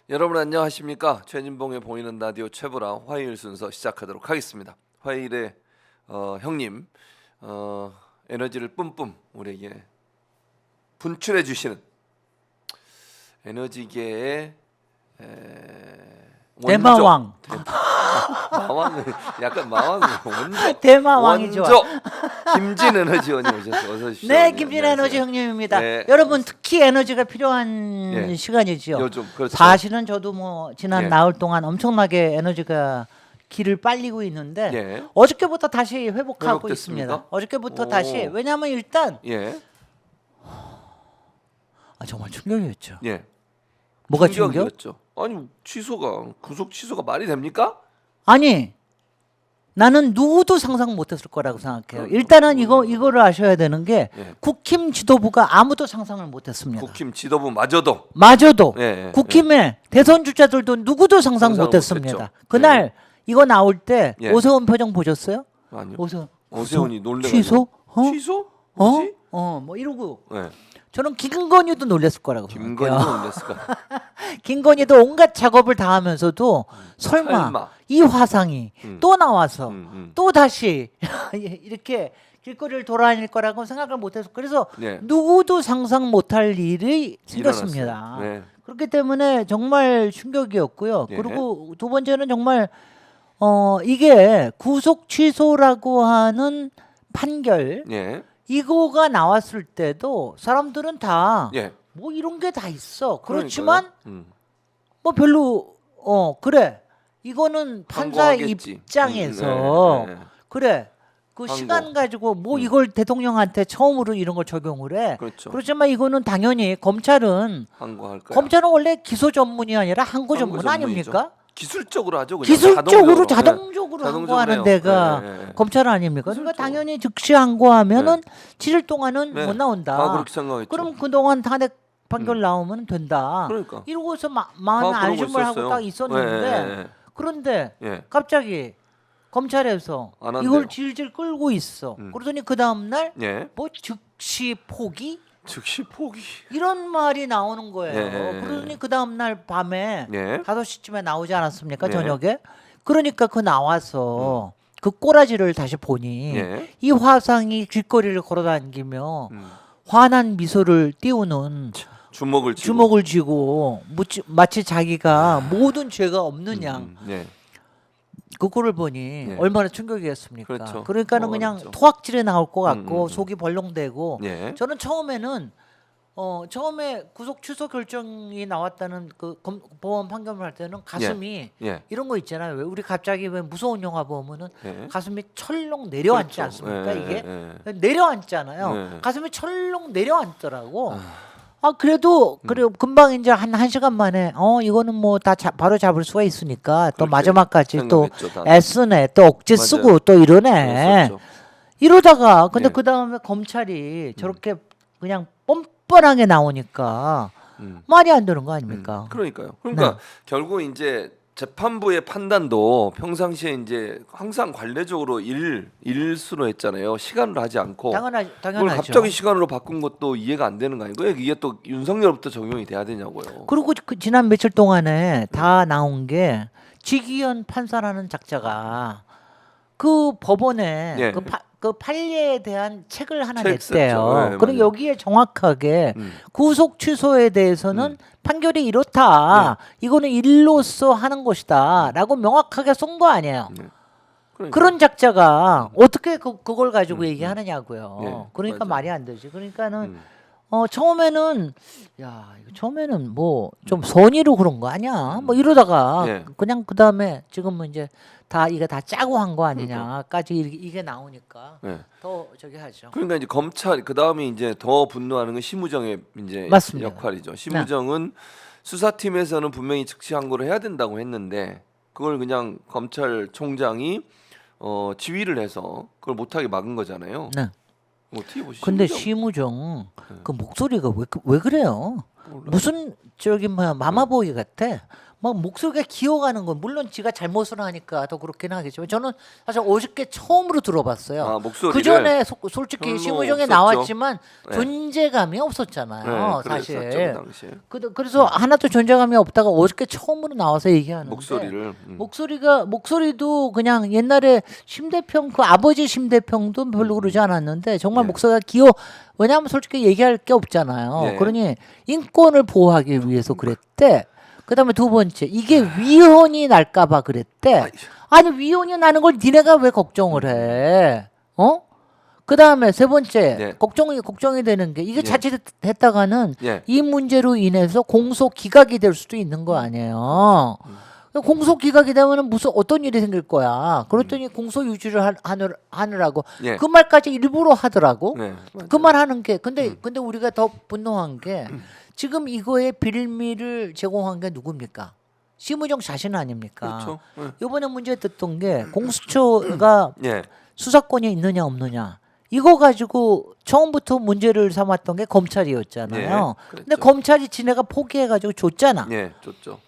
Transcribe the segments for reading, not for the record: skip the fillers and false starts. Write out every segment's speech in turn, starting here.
여러분 안녕하십니까? 최진봉의 보이는 라디오 최보라 화요일 순서 시작하도록 하겠습니다. 화요일에 형님 에너지를 뿜뿜 우리에게 분출해 주시는 에너지계의 대마왕. 마왕 약간 마왕 원조 대마왕이 좋아. 김진 에너지원님 오셨어요. 어서 오십시오. 네, 김진 에너지 형님입니다. 네. 여러분 특히 에너지가 필요한 네. 시간이죠. 요즘 그렇죠. 사실은 저도 뭐 지난 예. 나흘 동안 엄청나게 에너지가 길을 빨리고 있는데 예. 어저께부터 다시 회복하고 회복됐습니까? 있습니다. 어저께부터 오. 다시. 왜냐하면 일단 예. 정말 충격이었죠. 예. 뭐가 충격? 충격이었죠. 아니 구속 취소가 말이 됩니까? 아니 나는 누구도 상상 못했을 거라고 생각해요. 일단은 이거를 아셔야 되는 게 예. 국힘 지도부가 아무도 상상을 못했습니다. 국힘 지도부마저도 마저도 예, 국힘의 대선 주자들도 누구도 상상 상상을 못했습니다. 못했죠. 그날 이거 나올 때 예. 오세훈 표정 보셨어요? 아니요. 구속, 오세훈이 놀래가지고 취소? 취소? 뭐지? 뭐 이러고 네. 저는 김건희도 놀랬을 거라고 김건희도 생각해요. 놀랬을까? 김건희도 온갖 작업을 다 하면서도 설마 이 화상이 또 나와서 또 다시 이렇게 길거리를 돌아다닐 거라고 생각을 못해서 그래서 네. 누구도 상상 못할 일이 생겼습니다. 일어났어요. 네. 그렇기 때문에 정말 충격이었고요. 예. 그리고 두 번째는 정말 이게 구속 취소라고 하는 판결 예. 이거가 나왔을 때도 사람들은 다 예. 뭐 이런 게 다 있어. 그러니까요. 그렇지만 뭐 별로 그래 이거는 판사 항고하겠지. 입장에서 네, 네. 그래 그 항고. 시간 가지고 뭐 이걸 대통령한테 처음으로 이런 걸 적용을 해. 그렇죠. 그렇지만 이거는 당연히 검찰은 항고할 거야. 검찰은 원래 기소 전문이 아니라 항고 전문 항고 전문이죠. 아닙니까? 기술적으로 하죠. 그냥 기술적으로 자동적으로 자동적으로 자동적으로 항고하는 해요. 데가 네, 네. 검찰 아닙니까? 그러니까 기술적으로. 당연히 즉시 항고하면은 7일 동안은 네. 못 나온다. 다 그렇게 생각했죠. 그럼 그동안 탄핵 판결 나오면 된다. 그러니까. 이러고서 다 마음 그러고 안심을 하고 있었어요. 딱 있었는데 네, 네, 그런데 예. 갑자기 검찰에서 안 한대요. 이걸 질질 끌고 있어. 그러더니 그 다음 날 예. 뭐 즉시 포기 즉시 포기. 이런 말이 나오는 거예요. 예. 그러더니 그 다음 날 밤에 예. 5시쯤에 나오지 않았습니까? 예. 저녁에. 그러니까 그 나와서 그 꼬라지를 다시 보니 예. 이 화상이 길거리를 걸어다니며 환한 미소를 띄우는 주먹을 쥐고. 주먹을 쥐고 마치 자기가 모든 죄가 없는 양 네. 그거를 보니 예. 얼마나 충격이었습니까? 그렇죠. 그러니까는 그냥 그렇죠. 토악질에 나올 것 같고 속이 벌렁대고 예. 저는 처음에는 처음에 구속 취소 결정이 나왔다는 그 법원 판결을 할 때는 가슴이 예. 이런 거 있잖아요. 왜 우리 갑자기 왜 무서운 영화 보면은 예. 가슴이 철렁 내려앉지 그렇죠. 않습니까? 예, 이게 예. 내려앉잖아요. 예. 가슴이 철렁 내려앉더라고. 그래도 금방 이제 한 1시간 만에 이거는 뭐 다 바로 잡을 수가 있으니까 또 그렇게 마지막까지 또 생각했죠, 다들. 애쓰네 또 억지 맞아요. 쓰고 또 이러네. 그랬었죠. 이러다가 근데 예. 그 다음에 검찰이 저렇게 그냥 뻔뻔하게 나오니까 말이 안 되는 거 아닙니까? 그러니까요. 그러니까 네. 결국 이제 재판부의 판단도 평상시에 이제 항상 관례적으로 일수로 했잖아요. 시간으로 하지 않고. 그걸 당연하죠. 갑자기 시간으로 바꾼 것도 이해가 안 되는 거 아니고요. 이게 또 윤석열부터 적용이 돼야 되냐고요. 그리고 그 지난 며칠 동안에 다 나온 게 지기현 판사라는 작자가 그 법원에 예. 그 판례에 대한 책을 하나 책 냈대요. 썼죠. 네, 그리고 맞아요. 여기에 정확하게 구속 취소에 대해서는 판결이 이렇다. 이거는 일로서 하는 것이다라고 명확하게 쓴 거 아니에요. 그러니까. 그런 작자가 어떻게 그걸 가지고 얘기하느냐고요. 예, 그러니까 맞아요. 말이 안 되지. 그러니까는 처음에는 이거 처음에는 뭐 좀 선의로 그런 거 아니야? 뭐 이러다가 예. 그냥 그 다음에 지금은 이제 이게 다 짜고 한 거 아니냐까지 이게 나오니까 예. 더 저기 하죠. 그러니까 이제 검찰 그 다음에 이제 더 분노하는 건 심우정의 이제 맞습니다. 역할이죠. 심우정은 수사팀에서는 분명히 즉시 항고를 해야 된다고 했는데 그걸 그냥 검찰총장이 지휘를 해서 그걸 못하게 막은 거잖아요. 네. 어떻게 보시죠? 근데 심우정 그 목소리가 왜 그래요? 무슨 저기 뭐야 마마보이 같아. 막 목소리가 기어가는 건 물론 지가 잘못을 하니까 더 그렇긴 하겠지만 저는 사실 어저께 처음으로 들어봤어요. 아, 목소리를 그 전에 솔직히 별로 심우정에 없었죠. 나왔지만 네. 존재감이 없었잖아요. 사실. 그랬었죠, 그 당시에. 그래서 하나도 존재감이 없다가 어저께 처음으로 나와서 얘기하는데 목소리를 목소리도 그냥 옛날에 심대평 그 아버지 심대평도 별로 그러지 않았는데 정말 네. 목소리가 왜냐하면 솔직히 얘기할 게 없잖아요. 네. 그러니 인권을 보호하기 위해서 그랬대. 그다음에 두 번째 이게 위헌이 날까봐 그랬대. 아니 위헌이 나는 걸 니네가 왜 걱정을 해? 어? 그다음에 세 번째 네. 걱정이 되는 게 이게 예. 자칫했다가는 예. 이 문제로 인해서 공소 기각이 될 수도 있는 거 아니에요. 공소 기각이 되면은 무슨 어떤 일이 생길 거야. 그랬더니 공소 유지를 하느라고 예. 그 말까지 일부러 하더라고. 네, 그 말 하는 게 근데 우리가 더 분노한 게 지금 이거에 빌미를 제공한 게 누굽니까? 심우정 자신 아닙니까? 그렇죠. 네. 이번에 문제 됐던 게 공수처가 예. 수사권이 있느냐 없느냐 이거 가지고 처음부터 문제를 삼았던 게 검찰이었잖아요. 예, 근데 그랬죠. 검찰이 지네가 포기해가지고 줬잖아. 예, 좋죠.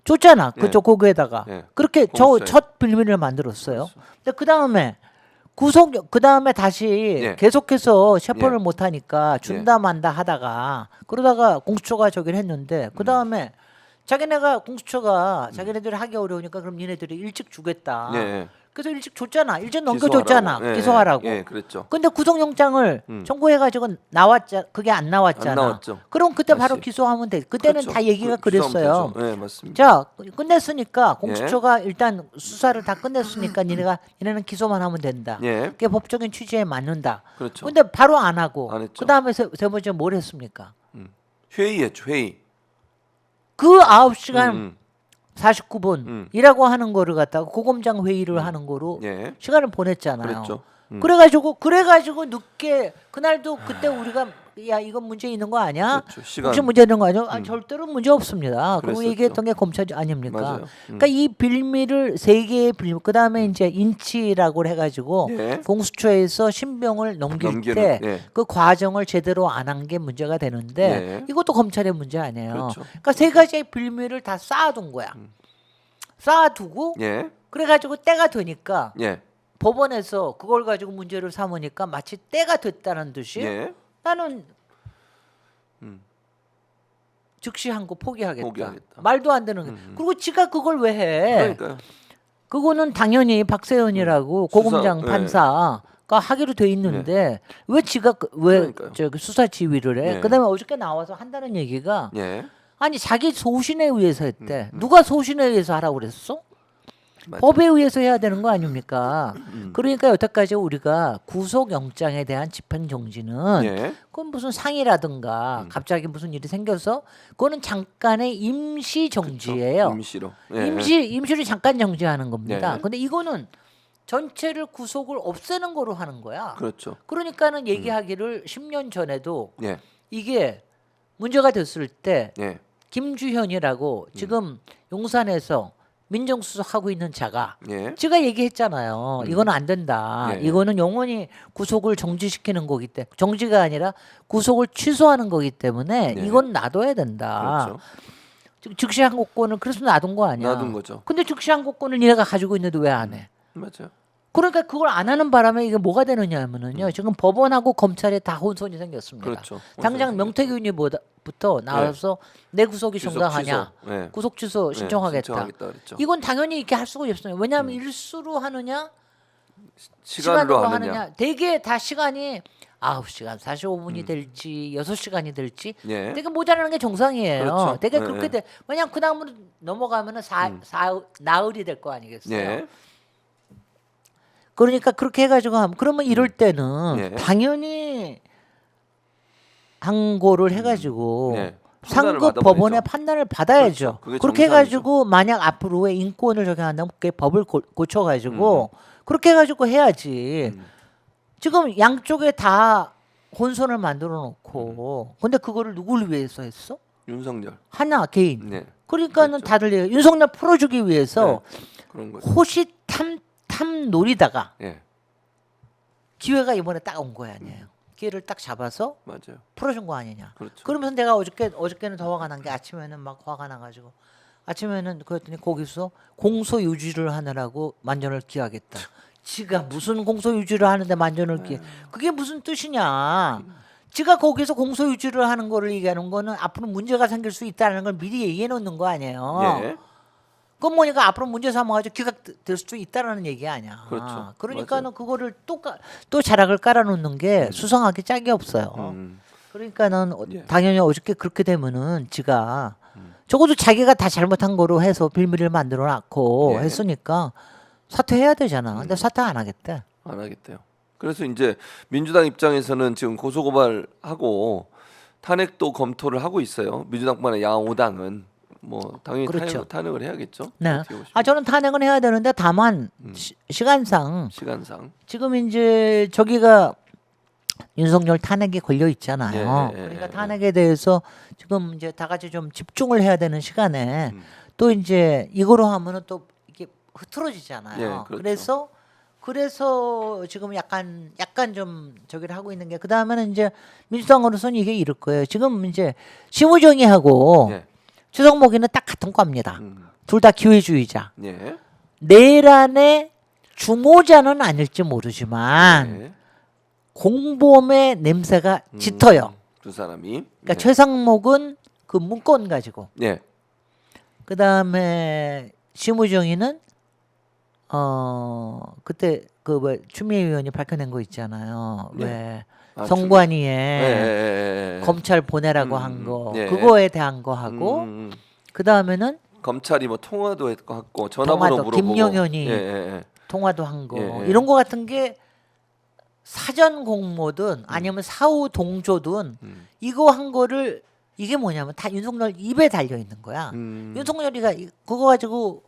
줬잖아. 예. 그쪽 거기에다가 예. 그렇게 공수처에. 첫 빌미를 만들었어요. 그렇죠. 근데 그 다음에 다시 예. 계속해서 체포를 예. 못 하니까 준다 만다 하다가 그러다가 공수처가 저기를 했는데 그 다음에 공수처가 자기네들이 하기 어려우니까 그럼 얘네들이 일찍 주겠다. 예. 그래서 일찍 줬잖아. 일찍 기소하라고. 넘겨줬잖아. 예, 기소하라고. 예, 그랬죠. 근데 구속영장을 청구해가지고 그게 안 나왔잖아. 안 나왔죠. 그럼 그때 바로 다시. 기소하면 돼. 그때는 그렇죠. 다 얘기가 기소하면 그랬어요. 되죠. 예, 맞습니다. 자, 끝냈으니까 공수처가 일단 수사를 다 끝냈으니까 니네는 기소만 하면 된다. 예. 그게 법적인 취지에 맞는다. 그렇죠. 근데 바로 안 하고 안 했죠. 그다음에 세 번째 뭘 했습니까? 회의했죠, 회의. 그 9시간 음. 49분이라고 하는 거를 갖다가 고검장 회의를 하는 거로 예. 시간을 보냈잖아요. 그랬죠. 그래가지고 늦게 그날도 그때 우리가 야 이건 문제 있는 거 아니야? 그렇죠. 시간. 혹시 문제 있는 거 아니야? 절대로 문제 없습니다. 그리고 그랬었죠. 얘기했던 게 검찰 아닙니까? 맞아요. 그러니까 이 빌미를 세 개의 빌미 그다음에 이제 인치라고 해가지고 예. 공수처에서 신병을 넘길 넘기는, 때 예. 그 과정을 제대로 안 한 게 문제가 되는데 예. 이것도 검찰의 문제 아니에요. 그렇죠. 그러니까 세 가지의 빌미를 다 쌓아둔 거야. 쌓아두고 예. 그래가지고 때가 되니까 예. 법원에서 그걸 가지고 문제를 삼으니까 마치 때가 됐다는 듯이 예. 나는 즉시 한 거 포기하겠다. 포기하겠다. 말도 안 되는. 그리고 지가 그걸 왜 해? 그러니까요. 그거는 당연히 박세현이라고 고검장 수사, 판사가 하기로 돼 있는데 왜 지가 왜 그러니까요. 저기 수사 지휘를 해? 예. 그다음에 어저께 나와서 한다는 얘기가 예. 아니 자기 소신에 의해서 했대. 누가 소신에 의해서 하라고 그랬어? 맞아요. 법에 의해서 해야 되는 거 아닙니까? 그러니까 여태까지 우리가 구속영장에 대한 집행정지는 예. 그건 무슨 상이라든가 갑자기 무슨 일이 생겨서 그거는 잠깐의 임시 정지예요. 임시로. 예. 임시로 잠깐 정지하는 겁니다. 예. 근데 이거는 전체를 구속을 없애는 거로 하는 거야. 그렇죠. 그러니까는 얘기하기를 10년 전에도 예. 이게 문제가 됐을 때 예. 김주현이라고 지금 용산에서 민정수석하고 있는 자가 예. 제가 얘기했잖아요. 이거는 안 된다. 예. 이거는 영원히 구속을 정지시키는 거기 때문에 정지가 아니라 구속을 취소하는 거기 때문에 예. 이건 놔둬야 된다. 그렇죠. 즉시 항고권을 그래서 놔둔 거 아니야. 놔둔 거죠. 근데 즉시 항고권을 얘가 가지고 있는데 왜 안 해? 맞아요. 그러니까 그걸 안 하는 바람에 이게 뭐가 되느냐면은요. 지금 법원하고 검찰에 다 혼선이 생겼습니다. 그렇죠. 당장 혼선이 명태균이부터 나와서 내 구속이 구속 정당하냐? 취소. 예. 구속 취소 예, 신청하겠다. 신청하겠다 그랬죠. 이건 당연히 이렇게 할 수가 없어요. 왜냐하면 일수로 하느냐, 시간으로 하느냐. 되게 다 시간이 9시간 45분이 될지 6시간이 될지 예. 되게 모자라는 게 정상이에요. 그렇죠. 되게 예, 그렇게 예. 돼. 왜냐하면 그 다음으로 넘어가면은 나흘이 될 거 아니겠어요. 예. 그러니까 그렇게 해가지고 하면 그러면 이럴 때는 예. 당연히 항고를 해가지고 예. 판단을 상급 받아버리죠. 법원의 판단을 받아야죠. 그렇죠. 그게 그렇게 정상이죠. 해가지고 만약 앞으로의 인권을 적용한다면 그게 법을 고쳐가지고 그렇게 해가지고 해야지. 지금 양쪽에 다 혼선을 만들어 놓고 근데 그거를 누구를 위해서 했어? 윤석열. 하나 개인. 네. 그러니까는 그렇죠. 다들 윤석열 풀어주기 위해서 그런 거죠. 호시탐탐 노리다가 예. 기회가 이번에 딱 온 거야 아니에요. 기회를 딱 잡아서 맞아요. 풀어준 거 아니냐. 그렇죠. 그러면서 내가 어저께는 더 화가 난 게 아침에는 막 화가 나가지고 아침에는 그랬더니 거기서 공소 유지를 하느라고 만전을 기하겠다. 지가 무슨 공소 유지를 하는데 만전을 기해? 그게 무슨 뜻이냐? 지가 거기서 공소 유지를 하는 거를 얘기하는 거는 앞으로 문제가 생길 수 있다는 걸 미리 얘기해 놓는 거 아니에요. 예. 그건 뭐니까 앞으로 문제 삼아가지고 기각될 수도 있다라는 얘기 아니야. 그렇죠. 그러니까는 맞아요. 그거를 또 자락을 깔아놓는 게 수상하기 짝이 없어요. 그러니까는 예. 당연히 어저께 그렇게 되면은 지가 적어도 자기가 다 잘못한 거로 해서 빌미를 만들어 놨고 예. 했으니까 사퇴해야 되잖아. 근데 사퇴 안 하겠대. 안 하겠대요. 그래서 이제 민주당 입장에서는 지금 고소고발하고 탄핵도 검토를 하고 있어요. 민주당만의 양 5당은 뭐 당연히 그렇죠. 탄핵을 해야겠죠. 네. 어떻게 보십니까? 저는 탄핵은 해야 되는데 다만 시간상 시간상. 지금 이제 저기가 윤석열 탄핵이 걸려 있잖아요. 예, 예, 그러니까 예, 탄핵에 대해서 지금 이제 다 같이 좀 집중을 해야 되는 시간에 음. 또 이제 이거로 하면은 또 이게 흐트러지잖아요. 예, 그렇죠. 그래서 지금 약간 좀 저기를 하고 있는 게 그다음에는 이제 민주당으로서는 이게 이럴 거예요. 지금 이제 심우정이하고 예. 최성목이는 딱 같은 과입니다. 둘 다 기회주의자. 예. 내란의 주모자는 아닐지 모르지만 예. 공범의 냄새가 짙어요. 두 사람이. 그러니까 최상목은 그 문건 가지고 예. 그 다음에 심우정이는 그때 그 뭐 추미애 의원이 밝혀낸 거 있잖아요. 예. 왜 아, 성관위에 예. 검찰 보내라고 음, 한 거 예. 그거에 대한 거 하고 그 다음에는 검찰이 뭐 통화도 했고 전화번호 통화도 물어보고 김용현이 예. 통화도 한 거 예. 이런 거 같은 게 사전 공모든 아니면 사후 동조든 이거 한 거를 이게 뭐냐면 다 윤석열 입에 달려 있는 거야. 윤석열이가 그거 가지고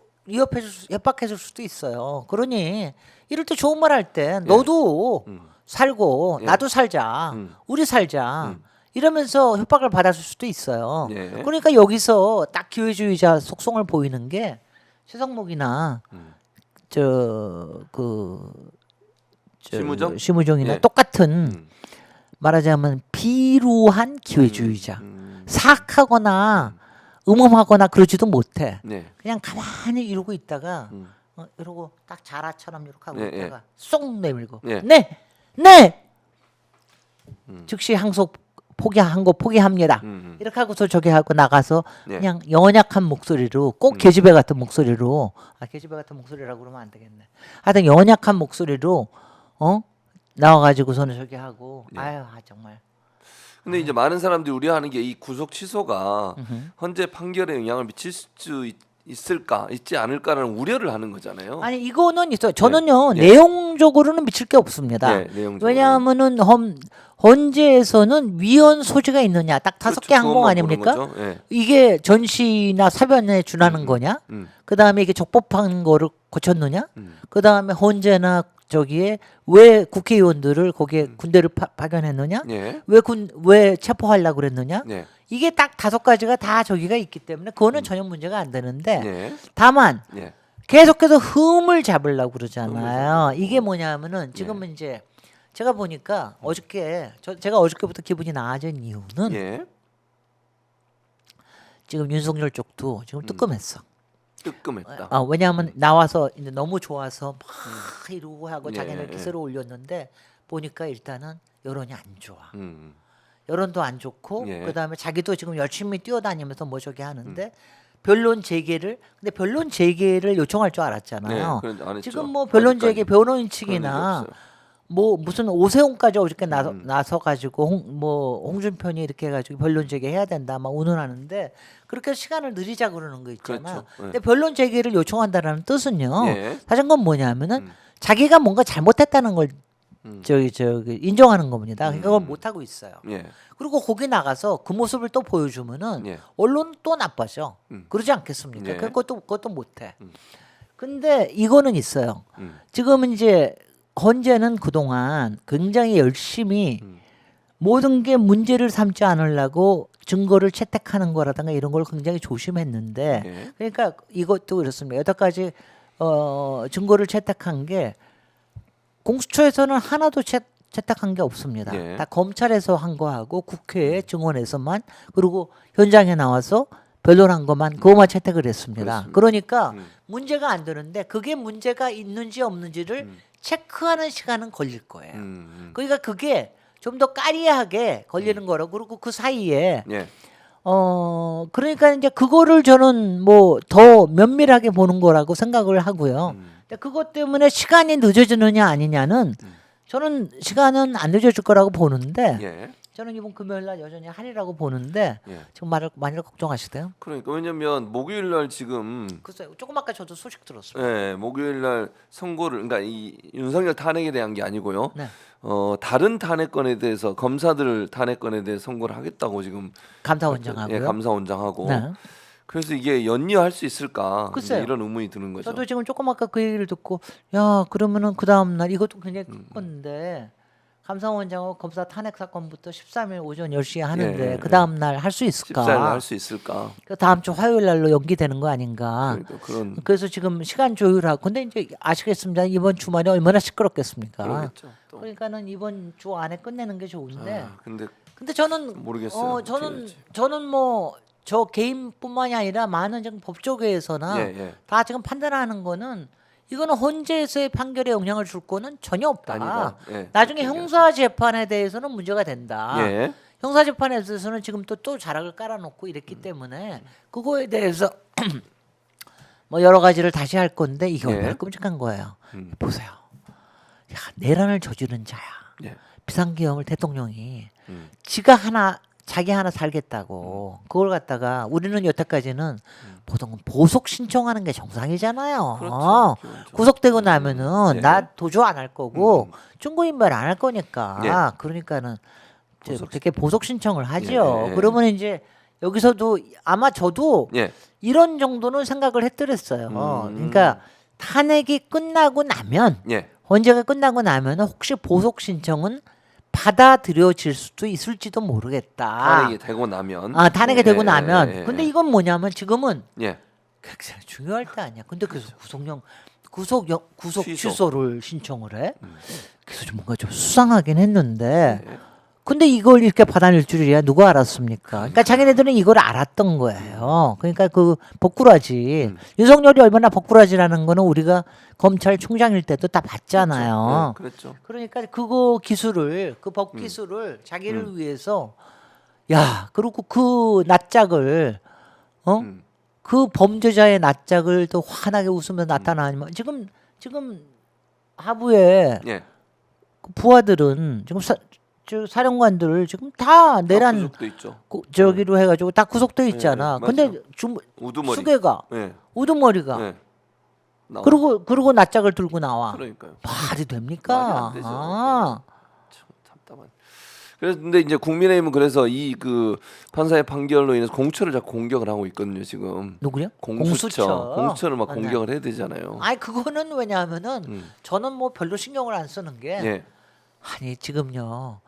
협박해줄 수도 있어요. 그러니 이럴 때 좋은 말 할 때 너도 살고 예. 나도 살자, 우리 살자 이러면서 협박을 받았을 수도 있어요. 예. 그러니까 여기서 딱 기회주의자 속성을 보이는 게 최성목이나 심우정이나 예. 똑같은 말하자면 비루한 기회주의자. 사악하거나 음험하거나 그러지도 못해. 네. 그냥 가만히 이러고 있다가 이러고 딱 자라처럼 이렇게 하고 예, 있다가 쏙 내밀고 예. 네 즉시 항소 포기한 거 포기합니다. 이렇게 하고서 저기 하고 나가서 예. 그냥 연약한 목소리로 꼭 계집애 같은 목소리로 계집애 같은 목소리라고 그러면 안 되겠네. 하여튼 연약한 목소리로 나와가지고서는 저기 하고 예. 아유 정말 근데 이제 많은 사람들이 우려하는 게 이 구속 취소가 헌재 판결에 영향을 미칠 수 있을까 있지 않을까라는 우려를 하는 거잖아요. 아니 이거는 있어요. 저는요 예. 내용적으로는 미칠 게 없습니다. 네, 내용적으로. 왜냐하면은 헌재에서는 위헌 소지가 있느냐 딱 5개 그렇죠. 항목 그것만 아닙니까? 보는 거죠. 예. 이게 전시나 사변에 준하는 거냐? 그 다음에 이게 적법한 거를 거쳤느냐? 그 다음에 헌재나 저기에 왜 국회의원들을 거기에 군대를 파견했느냐? 예. 왜 체포하려고 그랬느냐? 예. 이게 딱 5가지가 다 저기가 있기 때문에 그거는 전혀 문제가 안 되는데 예. 다만 예. 계속해서 흠을 잡으려고 그러잖아요. 이게 뭐냐면은 지금은 이제 제가 보니까 제가 어저께부터 기분이 나아진 이유는 예. 지금 윤석열 쪽도 지금 뜨끔했어. 뜨끔했다. 왜냐하면 나와서 이제 너무 좋아서 막 이러고 하고 예, 자기네 예. 기세를 올렸는데 보니까 일단은 여론이 안 좋아. 음. 여론도 안 좋고 예. 그다음에 자기도 지금 열심히 뛰어다니면서 뭐 저기 하는데 변론 재개를 근데 변론 재개를 요청할 줄 알았잖아요. 네, 그런데 안 했죠. 지금 뭐 변론 아직까지. 재개 변호인 그런 측이나 일이 없어요. 뭐 무슨 오세훈까지 어저께 나서 가지고 홍준표이 이렇게 해가지고 변론 재개해야 된다 막 운운하는데 그렇게 시간을 늘리자 그러는 거 있잖아. 그렇죠. 예. 근데 변론 재개를 요청한다라는 뜻은요. 예. 사실 그건 뭐냐면은 자기가 뭔가 잘못했다는 걸 저기 인정하는 겁니다. 그러니까 그걸 못 하고 있어요. 예. 그리고 거기 나가서 그 모습을 또 보여주면은 예. 언론 또 나빠져. 그러지 않겠습니까? 예. 그것도 못해. 근데 이거는 있어요. 음. 지금 이제 헌재는 그동안 굉장히 열심히 모든 게 문제를 삼지 않으려고 증거를 채택하는 거라든가 이런 걸 굉장히 조심했는데 예. 그러니까 이것도 그렇습니다. 8가지 증거를 채택한 게 공수처에서는 하나도 채택한 게 없습니다. 예. 다 검찰에서 한 거하고 국회 증언에서만 그리고 현장에 나와서 변론한 것만 그것만 채택을 했습니다. 그렇습니다. 그러니까 문제가 안 되는데 그게 문제가 있는지 없는지를 체크하는 시간은 걸릴 거예요. 그러니까 그게 좀 더 까리하게 걸리는 거라고 그리고 그 사이에 예. 그러니까 이제 그거를 저는 뭐 더 면밀하게 보는 거라고 생각을 하고요. 근데 그것 때문에 시간이 늦어지느냐 아니냐는 저는 시간은 안 늦어질 거라고 보는데 예. 저는 이번 금요일 날 여전히 하리라고 보는데 예. 지금 많이 걱정하시대요. 그러니까 왜냐면 목요일 날 지금 글쎄요. 조금 아까 저도 소식 들었어요. 예, 목요일 날 선고를 그러니까 이 윤석열 탄핵에 대한 게 아니고요. 네. 다른 탄핵건에 대해서 검사들 탄핵건에 대해 선고를 하겠다고 지금 감사원장하고요. 예, 감사원장하고 네. 그래서 이게 연이어할 수 있을까 이제 글쎄요. 이런 의문이 드는 거죠. 저도 지금 조금 아까 그 얘기를 듣고 야 그러면은 그 다음 날 이것도 굉장히 큰 건데 감사원장하고 검사 탄핵 사건부터 13일 오전 10시에 하는데 예, 그 다음 날 할 수 있을까? 14일 할 수 있을까? 그 다음 주 화요일 날로 연기되는 거 아닌가? 그러니까 그런 그래서 지금 시간 조율하고 근데 이제 아시겠습니다. 이번 주말에 얼마나 시끄럽겠습니까? 그러겠죠. 또. 그러니까는 이번 주 안에 끝내는 게 좋은데 근데 근데 저는 모르겠어요. 어떻게 저는 될지. 뭐 저 개인뿐만이 아니라 많은 지금 법조계에서나 예, 예. 다 지금 판단하는 거는 이거는 헌재에서의 판결에 영향을 줄 거는 전혀 없다. 아니다. 예, 나중에 그렇게 형사 재판에 대해서는 문제가 된다. 예. 형사 재판에 대해서는 지금 또 자락을 깔아놓고 이랬기 때문에 그거에 대해서 뭐 여러 가지를 다시 할 건데 이게 예. 얼마나 끔찍한 거예요. 보세요. 야, 내란을 저지른 자야. 예. 비상계엄을 대통령이 음. 자기 하나 살겠다고 그걸 갖다가 우리는 여태까지는 보통 보석 신청하는 게 정상이잖아요. 그렇죠. 기본적으로. 구속되고 나면은 예. 나 도주 안 할 거고 중고인멸 안 할 거니까 예. 그러니까는 이제 보석 되게 보석 신청을 하죠. 예. 그러면 이제 여기서도 아마 저도 예. 이런 정도는 생각을 했더랬어요. 그러니까 탄핵이 끝나고 나면 예. 헌재가 끝나고 나면은 혹시 보석 신청은 받아들여질 수도 있을지도 모르겠다. 탄핵이 되고 나면 탄핵이 예, 되고 나면. 예, 예, 근데 이건 뭐냐면 지금은 예. 굉장히 중요할 때 아니야. 근데 그래서 구속 취소. 취소를 신청을 해. 그래서 좀 뭔가 좀 수상하긴 했는데. 예. 근데 이걸 이렇게 받아낼 줄이야 누가 알았습니까? 그러니까 자기네들은 이걸 알았던 거예요. 그러니까 그 복구라지. 윤석열이 얼마나 복구라지라는 거는 우리가 검찰총장일 때도 다 봤잖아요. 그렇죠. 그러니까 그거 기술을 그 법 기술을 자기를 위해서 야 그리고 그 낯짝을 그 범죄자의 낯짝을 또 환하게 웃으면서 나타나면 지금 하부에 예. 그 부하들은 지금 저 사령관들을 지금 다 내란 구속도 있죠. 저기로 해가지고 다 구속돼 있잖아. 예, 근데 맞아요. 중 우두머리. 수계가 예. 우두머리가 예. 나와. 그리고 낯짝을 들고 나와. 그러니까요. 말이 됩니까? 말이 안 되죠. 아. 참 답답한. 그래서 근데 이제 국민의힘은 그래서 이 그 판사의 판결로 인해서 공수처를 자꾸 공격을 하고 있거든요 지금. 누구요? 공수처를 막 아, 네. 공격을 해야 되잖아요. 아니 그거는 왜냐하면은 저는 뭐 별로 신경을 안 쓰는 게 예. 아니 지금요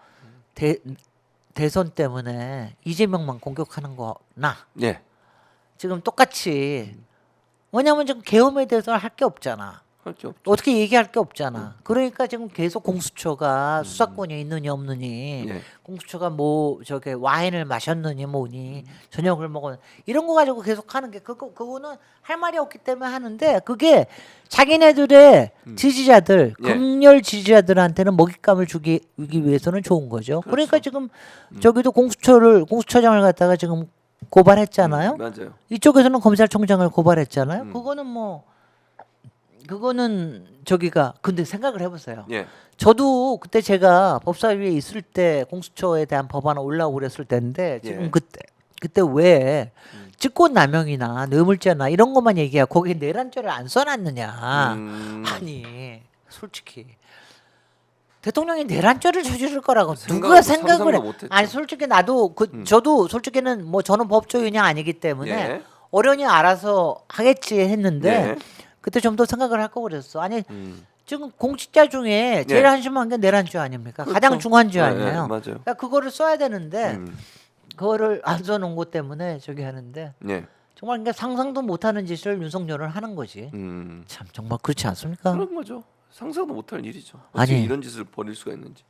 대선 때문에 이재명만 공격하는 거나 예. 지금 똑같이 왜냐하면 지금 계엄에 대해서 할 게 없잖아. 할 게 없죠. 어떻게 얘기할 게 없잖아. 그러니까 지금 계속 공수처가 수사권이 있느니 없느니 예. 공수처가 뭐 저게 와인을 마셨느니 뭐니 저녁을 먹었 이런 거 가지고 계속 하는 게 그거는 할 말이 없기 때문에 하는데 그게 자기네들의 지지자들 예. 극렬 지지자들한테는 먹잇감을 주기 위해서는 좋은 거죠. 그러니까 지금 저기도 공수처장을 갖다가 지금 고발했잖아요. 맞아요. 이쪽에서는 검찰총장을 고발했잖아요. 그거는 저기가 근데 생각을 해보세요. 예. 저도 그때 제가 법사위에 있을 때 공수처에 대한 법안 올라오고 그랬을 때인데 지금 예. 그때 왜 직권남용이나 뇌물죄나 이런 것만 얘기하고 거기에 내란죄를 안 써놨느냐. 아니 솔직히 대통령이 내란죄를 저지를 거라고 누가 생각을 상상도 해? 못했죠. 아니 솔직히 나도 저도 솔직히는 뭐 저는 법조인이 아니기 때문에 예. 어련히 알아서 하겠지 했는데 예. 그때 좀 더 생각을 할 거 그랬어. 아니 지금 공직자 중에 제일 예. 한심한 게 내란죄 아닙니까? 그렇죠. 가장 중한 죄 예, 아니에요. 예, 맞아요. 그러니까 그거를 써야 되는데 음. 그거를 안 써놓은 것 때문에 저기 하는데 예. 정말 그러니까 상상도 못하는 짓을 윤석열은 하는 거지. 참 정말 그렇지 않습니까? 그런 거죠. 상상도 못할 일이죠. 어떻게 아니. 이런 짓을 벌일 수가 있는지.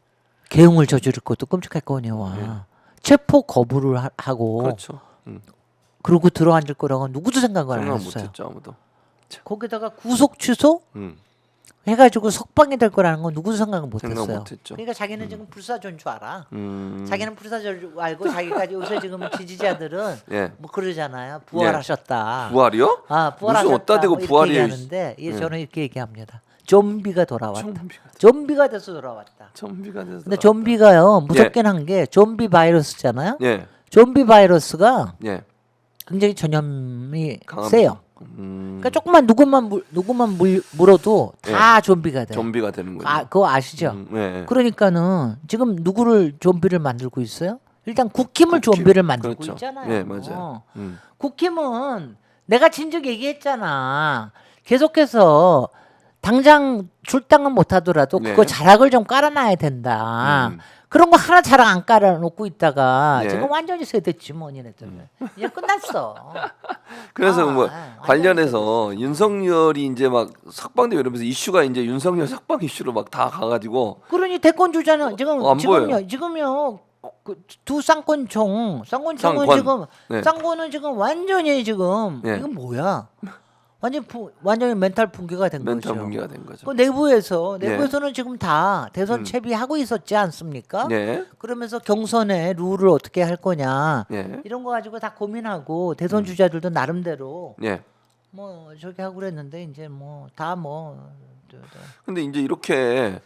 계엄을 저지를 것도 끔찍할 거니와 체포 거부를 하고 그렇죠. 그러고 들어앉을 거라고 누구도 생각을 안 생각 했어요. 못했죠 아무도. 거기다가 구속 취소 해가지고 석방이 될 거라는 건 누구도 생각을 못했어요. 생각 못했죠. 그러니까 자기는 지금 불사조인 줄 알아. 음. 자기는 불사조인 줄 알고 자기까지 요새 지금 지지자들은 예. 뭐 그러잖아요. 부활하셨다. 부활이요? 아, 무슨 부활하셨다. 어디다 대고 뭐 이렇게 부활이에요. 얘기하는데 예. 저는 이렇게 얘기합니다. 좀비가 돌아왔다. 좀비가 좀비가 돼서 돌아왔다. 좀비가 돼서. 근데 좀비가요 무섭긴 한 게 좀비 바이러스잖아요. 예. 좀비 바이러스가 예. 굉장히 전염이 강합니다. 세요. 그러니까 조금만 누구만 물어도 다 좀비가 돼요. 좀비가 되는 거죠. 아, 그거 아시죠? 네. 그러니까는 지금 누구를 좀비를 만들고 있어요? 일단 국힘을 좀비를 만들고 그렇죠. 있잖아요. 네, 맞아요. 국힘은 내가 진즉 얘기했잖아. 계속해서 당장 출당은 못하더라도 네. 그거 자락을 좀 깔아놔야 된다. 그런 거 하나 자락 안 깔아놓고 있다가 네. 지금 완전히 세됐지 뭐 얘네들. 이제 끝났어. 그래서 뭐 완전히 관련해서 윤석열이 이제 막 석방되고 이러면서 이슈가 이제 윤석열 석방 이슈로 막 다 가가지고 그러니 대권 주자는 지금 안 보여요. 지금요 두 쌍권총 쌍권은 쌍권. 지금 네. 쌍권은 지금 완전히 지금 네. 이건 뭐야? 완전히 멘탈 붕괴가 된 멘탈 거죠. 붕괴가 된 거죠. 그 내부에서는 지금 다 대선 채비하고 있었지 않습니까? 네. 그러면서 경선의 룰을 어떻게 할 거냐 네. 이런 거 가지고 다 고민하고 대선 주자들도 나름대로 네. 뭐 저기 하고 그랬는데 이제 뭐 다 뭐. 근데 이제 이렇게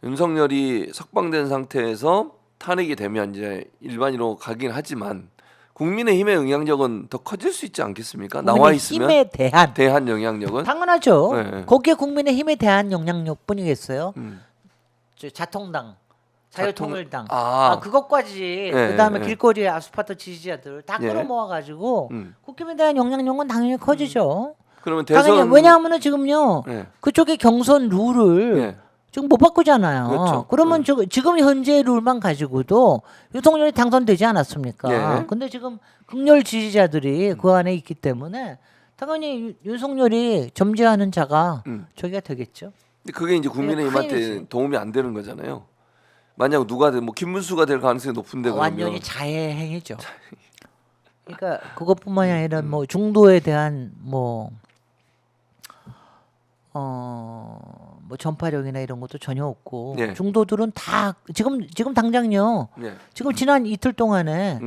윤석열이 석방된 상태에서 탄핵이 되면 이제 일반으로 가긴 하지만 국민의힘의 영향력은 더 커질 수 있지 않겠습니까? 나와 있으면 힘에 대한 영향력은 당연하죠. 네. 거기에 국민의힘에 대한 영향력뿐이겠어요. 음. 저 자통당, 자유통일당, 아. 그것까지 네, 그다음에 네. 길거리 아스파트 지지자들 다 네. 끌어모아가지고 국힘에 대한 영향력은 당연히 커지죠. 그러면 당연히 대선 왜냐하면은 지금요 네. 그쪽에 경선 룰을 네. 지금 못 바꾸잖아요. 그렇죠. 그러면 지금 현재 룰만 가지고도 윤석열이 당선되지 않았습니까? 네. 근데 지금 극렬 지지자들이 그 안에 있기 때문에 당연히 윤석열이 점지하는 자가 저기가 되겠죠. 근데 그게 이제 국민의힘한테 큰일이지. 도움이 안 되는 거잖아요. 만약 누가 뭐 김문수가 될 가능성이 높은데 그러면 완전히 자해 행위죠. 그러니까 그것뿐만이 아니라 뭐 중도에 대한 뭐 전파력이나 이런 것도 전혀 없고 네. 중도들은 다 지금 당장요. 네. 지금 지난 이틀 동안에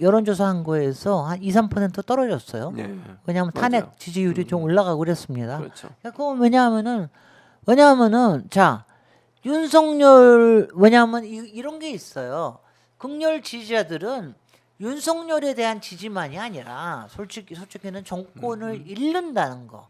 여론조사 한 거에서 한 2~3% 떨어졌어요. 네. 왜냐하면 맞아요. 탄핵 지지율이 좀 올라가고 그랬습니다. 그렇죠. 그건 왜냐하면은 자 윤석열 왜냐하면 이런 게 있어요. 극렬 지지자들은 윤석열에 대한 지지만이 아니라 솔직히는 정권을 잃는다는 거.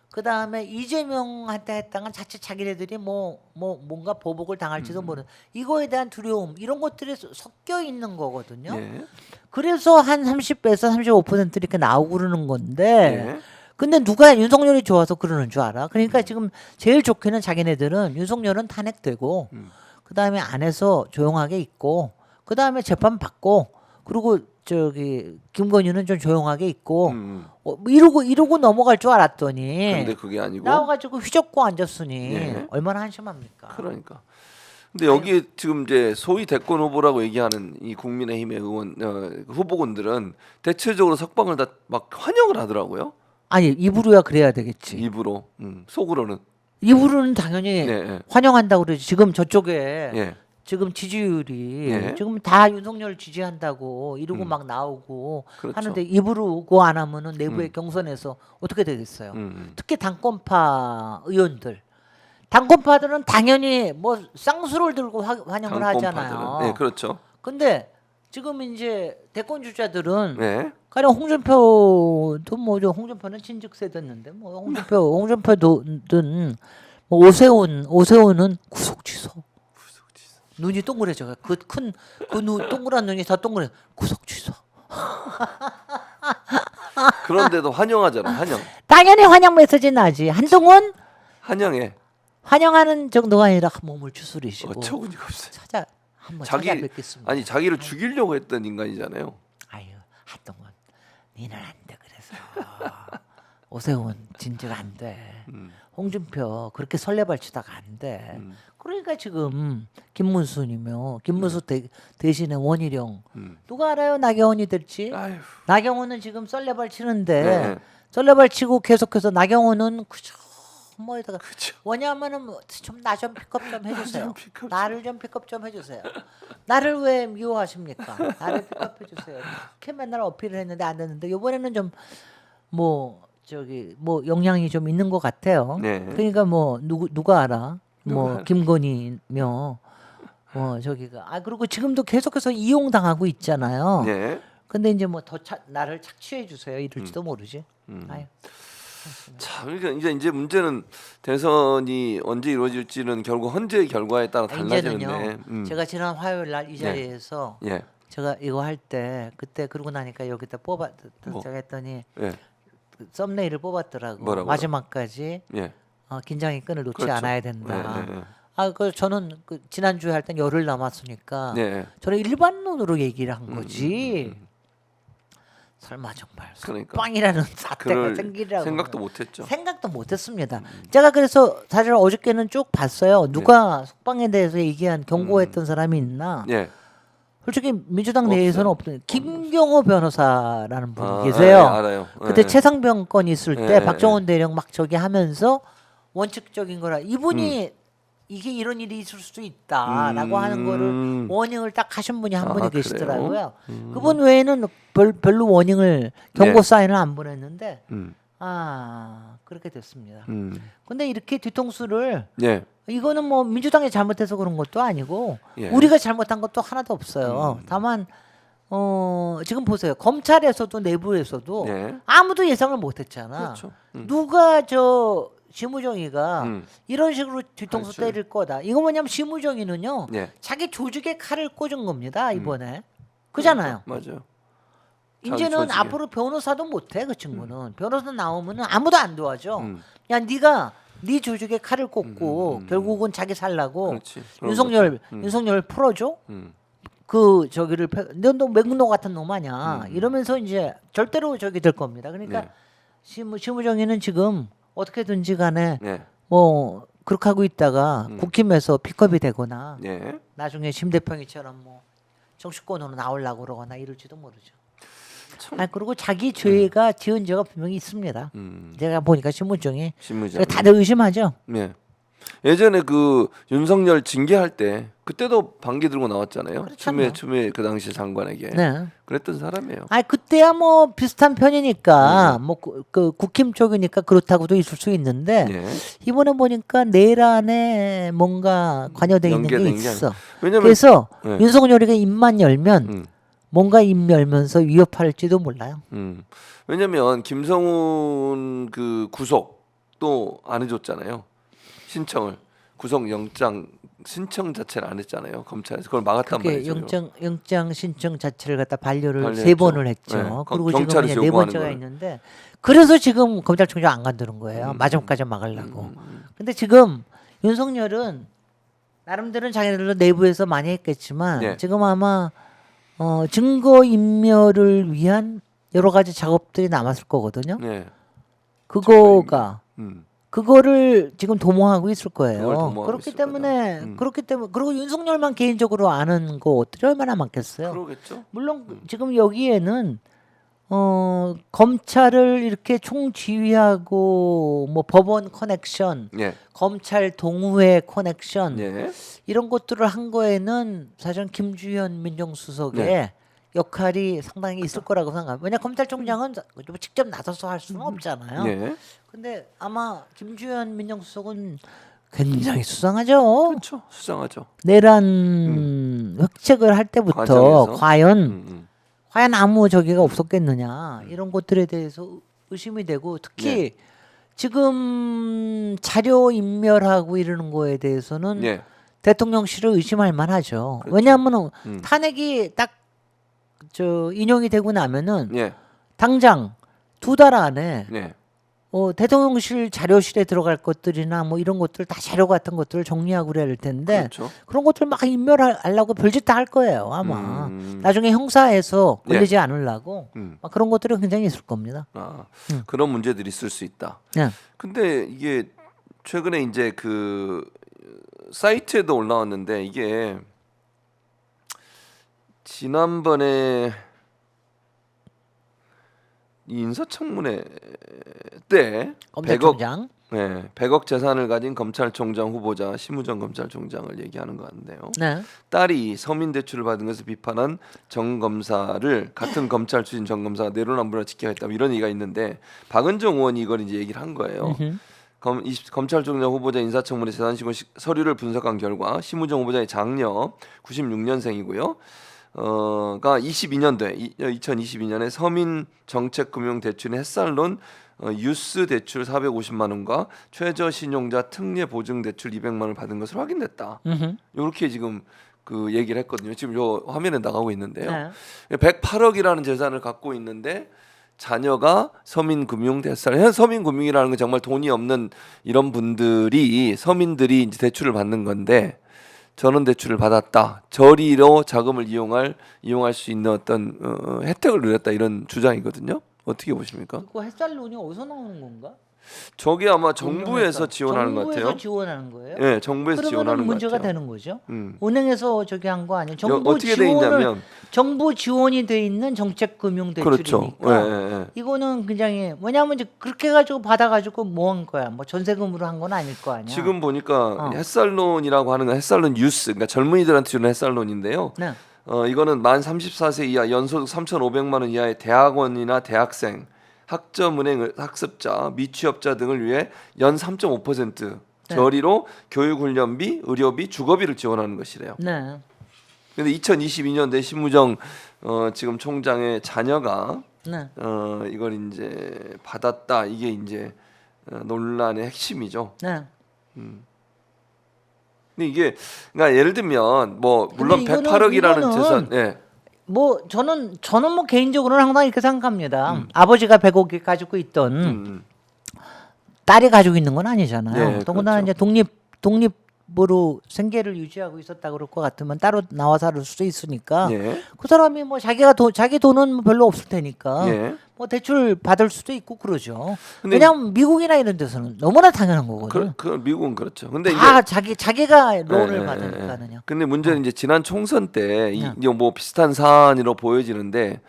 그 다음에 이재명한테 했다간 자칫 자기네들이 뭔가 보복을 당할지도 모르는 이거에 대한 두려움 이런 것들이 섞여 있는 거거든요. 네. 그래서 한 30에서 35% 이렇게 나오고 그러는 건데 네. 근데 누가 윤석열이 좋아서 그러는 줄 알아? 그러니까 지금 제일 좋게는 자기네들은 윤석열은 탄핵되고 그 다음에 안에서 조용하게 있고 그 다음에 재판 받고 그리고 저기 김건희는 좀 조용하게 있고 이러고 넘어갈 줄 알았더니 근데 그게 아니고 나와가지고 휘젓고 앉았으니 네. 얼마나 한심합니까? 그러니까. 근데 여기에 지금 이제 소위 대권 후보라고 얘기하는 이 국민의힘의 후보군들은 대체적으로 석방을 다 막 환영을 하더라고요. 아니 입으로야 그래야 되겠지. 입으로, 속으로는. 입으로는 당연히 네. 환영한다고 그러지. 지금 저쪽에 예. 지금 지지율이 네. 지금 다 윤석열 지지한다고 이러고 막 나오고 그렇죠. 하는데 입으로 그거 안 하면은 내부의 경선에서 어떻게 되겠어요? 특히 당권파 의원들, 당권파들은 당연히 뭐 쌍수를 들고 환영을 하잖아요. 네, 그렇죠. 근데 지금 이제 대권 주자들은 네. 가령 홍준표도 뭐죠? 홍준표는 친즉세 됐는데 뭐 홍준표든 뭐 오세훈은 구속 취소. 눈이 동그래져. 동그란 눈이 다 동그래. 구속 취소. 그런데도 환영하잖아. 환영. 당연히 환영 메시지 나지. 한동훈 환영해. 환영하는 정도가 아니라 몸을 추스리시고 어처구니가 없어요. 한번 찾아뵙겠습니다. 아니 자기를 죽이려고 했던 인간이잖아요. 아유 한동훈 니는 안 돼 그래서 오세훈 진즉 안 돼. 홍준표 그렇게 설레발치다가 안 돼. 그러니까 누굽니까 지금 김문수님요. 김문수 대신에 원희룡. 누가 알아요 나경원이 될지? 아휴. 나경원은 지금 썰레발 치는데 네. 썰레발 치고 계속해서 나경원은 그저 뭐에다가 그쵸. 뭐냐면은 좀 나 좀 픽업 좀 해주세요. 좀 픽업 나를 좀 픽업 좀 해주세요. 나를 왜 미워하십니까? 나를 픽업해 주세요. 이렇게 맨날 어필을 했는데 안 됐는데 이번에는 좀 뭐 저기 뭐 영향이 좀 있는 것 같아요. 네. 그러니까 뭐 누가 알아? 뭐 알아? 김건희며 뭐 저기가 그리고 지금도 계속해서 이용당하고 있잖아요. 네. 근데 이제 뭐 더 나를 착취해 주세요 이럴지도 모르지. 아유. 자, 그러니까 이제 문제는 대선이 언제 이루어질지는 결국 헌재의 결과에 따라 달라지는데. 이제는요. 제가 지난 화요일 날 이 자리에서 예. 제가 이거 할 때 그때 그러고 나니까 여기다 뭐? 제가 했더니 예. 그 썸네일을 뽑았더라고. 뭐라고요? 마지막까지 예. 긴장의 끈을 놓지 그렇죠. 않아야 된다. 네, 네, 그 저는 그 지난주에 할 땐 열흘 남았으니까 네. 저는 일반론으로 얘기를 한 거지. 설마 정말 그러니까. 빵이라는 사태가 그럴 생기라고 생각도 못했죠. 생각도 못했습니다. 제가 그래서 사실 어저께는 쭉 봤어요. 누가 속방에 대해서 얘기한 경고했던 사람이 있나? 예. 솔직히 민주당 없어요. 내에서는 없던 김경호 변호사라는 분이 아, 계세요. 예, 알아요. 그때 예. 최상병 건 있을 예, 때 예, 박정원 대령 막 저기 하면서 원칙적인 거라 이분이 이게 이런 일이 있을 수 있다라고 하는 거를 워닝을 딱 하신 분이 한 분이 그래요? 계시더라고요. 그분 외에는 별로 워닝을 경고 사인을 안 보냈는데 음. 그렇게 됐습니다. 음. 근데 이렇게 뒤통수를 예. 이거는 뭐 민주당이 잘못해서 그런 것도 아니고 예. 우리가 잘못한 것도 하나도 없어요. 다만 지금 보세요. 검찰에서도 내부에서도 예. 아무도 예상을 못했잖아. 그렇죠. 누가 저 심우정이가 이런 식으로 뒤통수 그렇죠. 때릴 거다. 이거 뭐냐면 심우정이는요. 예. 자기 조직에 칼을 꽂은 겁니다. 이번에. 그잖아요. 맞아요. 이제는 조직에. 앞으로 변호사도 못해 그 친구는. 변호사 나오면은 아무도 안 도와줘. 음. 야 네가 네 조직에 칼을 꽂고 결국은 자기 살라고 그렇지. 그런 윤석열 풀어줘. 음. 그 저기를 너 맥노 같은 놈 아니야. 이러면서 이제 절대로 저기 될 겁니다. 그러니까 네. 심우정이는 지금 어떻게든지 간에 네. 뭐 그렇게 하고 있다가 국힘에서 픽업이 되거나 예. 나중에 심대평이처럼 뭐 정치권으로 나오려고 그러거나 이럴지도 모르죠. 그리고 자기 죄가 지은 죄가 분명히 있습니다. 제가 보니까 신문정이 신무장. 다들 의심하죠. 예. 예전에 그 윤석열 징계할 때 그때도 반기 들고 나왔잖아요. 그렇잖아요. 추미애 그 당시 장관에게. 네. 그랬던 사람이에요. 그때야 뭐 비슷한 편이니까 뭐 그 국힘 쪽이니까 그렇다고도 있을 수 있는데 예. 이번에 보니까 내란에 뭔가 관여돼 있는 게 연계된 게 있어. 왜냐면 그래서 네. 윤석열이가 입만 열면 음. 뭔가 입 열면서 위협할지도 몰라요. 왜냐면 김성훈 그 구속도 안 해줬잖아요. 신청을 구속 영장 신청 자체를 안 했잖아요. 검찰에서 그걸 막았단 그게 말이죠. 영장 신청 자체를 갖다 반려를 반려했죠. 3번을 했죠. 네. 그리고 경찰에서 지금 네 요구하는 번째가 거를. 있는데 그래서 지금 검찰총장 안 간다는 거예요. 마지막까지 막으려고. 근데 지금 윤석열은 나름대로 자기들도 내부에서 많이 했겠지만 네. 지금 아마 증거 인멸을 위한 여러 가지 작업들이 남았을 거거든요. 네. 그거가 음. 그거를 지금 도모하고 있을 그걸 거예요. 도모하고 그렇기 있을 때문에 거다. 그렇기 때문에 그리고 윤석열만 개인적으로 아는 것들이 얼마나 많겠어요. 그러겠죠. 물론 지금 여기에는 검찰을 이렇게 총지휘하고 뭐 법원 커넥션, 예. 검찰 동우회 커넥션 예. 이런 것들을 한 거에는 사실은 김주현 민정수석의 네. 역할이 상당히 있을 거라고 생각합니다. 왜냐 검찰총장은 직접 나서서 할 수는 없잖아요. 예. 근데 아마 김주현 민정수석은 굉장히 수상하죠. 그렇죠. 수상하죠. 내란 획책을 할 때부터 과정에서. 과연 아무 저기가 없었겠느냐 이런 것들에 대해서 의심이 되고 특히 지금 자료 인멸하고 이러는 거에 대해서는 예. 대통령실을 의심할 만하죠. 그렇죠. 왜냐하면 탄핵이 딱 저 인용이 되고 나면은 예. 당장 2달 안에 예. 대통령실 자료실에 들어갈 것들이나 뭐 이런 것들 다 자료 같은 것들을 정리하고 그래야 할 텐데 그렇죠. 그런 것들 막 인멸하려고 별짓 다 할 거예요 아마. 나중에 형사에서 걸리지 않으려고 막 그런 것들이 굉장히 있을 겁니다. 그런 문제들이 있을 수 있다. 네. 근데 이게 최근에 이제 그 사이트에도 올라왔는데 이게 지난번에 이 인사청문회 때 100억 검찰총장. 100억 재산을 가진 검찰총장 후보자 심우정 검찰총장을 얘기하는 것 같은데요. 네. 딸이 서민 대출을 받은 것을 비판한 정 검사를 같은 검찰 출신 정 검사가 내로남불을 지켜야겠다 이런 얘기가 있는데 박은정 의원이 이걸 이제 얘기를 한 거예요. 검찰총장 후보자 인사청문회 재산신고 서류를 분석한 결과 심우정 후보자의 장녀 96년생이고요. 가 22년도에 2022년에 서민 정책 금융 대출인 햇살론 유스 대출 450만 원과 최저 신용자 특례 보증 대출 200만 원을 받은 것으로 확인됐다. 이렇게 지금 그 얘기를 했거든요. 지금 요 화면에 나가고 있는데요. 108억이라는 재산을 갖고 있는데 자녀가 서민금융 대출. 서민금융이라는 건 정말 돈이 없는 이런 분들이 서민들이 이제 대출을 받는 건데 전원 대출을 받았다. 저리로 자금을 이용할 수 있는 어떤 혜택을 누렸다 이런 주장이거든요. 어떻게 보십니까? 그 햇살론이 어디서 나오는 건가? 저게 아마 정부에서 지원하는 것 정부에서 같아요. 지원하는 거예요? 네, 정부에서 지원하는 것 문제가 같아요. 되는 거죠. 은행에서 저기 한 거 아니에요? 정부 어떻게 돼 있냐면 정부 지원이 돼 있는 정책금융 대출이니까. 그렇죠. 이거는 굉장히 뭐냐면 이제 그렇게 해가지고 받아가지고 뭐 한 거야? 뭐 전세금으로 한 건 아닐 거 아니야? 지금 보니까 햇살론이라고 하는 건 햇살론 유스, 그러니까 젊은이들한테 주는 햇살론인데요. 네. 이거는 만 34세 이하 연소득 3,500만 원 이하의 대학원이나 대학생, 학점은행 학습자, 미취업자 등을 위해 연 3.5% 저리로 교육훈련비, 의료비, 주거비를 지원하는 것이래요. 네. 근데 2022년대 심우정 지금 총장의 자녀가 네. 이걸 이제 받았다. 이게 이제 논란의 핵심이죠. 네. 근데 이게 그러니까 예를 들면 뭐 물론 근데 108억이라는 재산, 예. 뭐 저는 뭐 개인적으로는 항상 이렇게 생각합니다. 아버지가 100억이 가지고 있던 딸이 가지고 있는 건 아니잖아요. 네, 더구나 그렇죠. 이제 독립으로 생계를 유지하고 있었다 그럴 것 같으면 따로 나와 살 수도 있으니까 예. 그 사람이 뭐 자기 돈은 별로 없을 테니까 예. 뭐 대출 받을 수도 있고 그러죠. 근데 왜냐하면 미국이나 이런 데서는 너무나 당연한 거거든요. 그 미국은 그렇죠. 근데 다 이제 자기가 론을 받으니까는요. 근데 문제는 이제 지난 총선 때 이제 뭐 비슷한 사안으로 보여지는데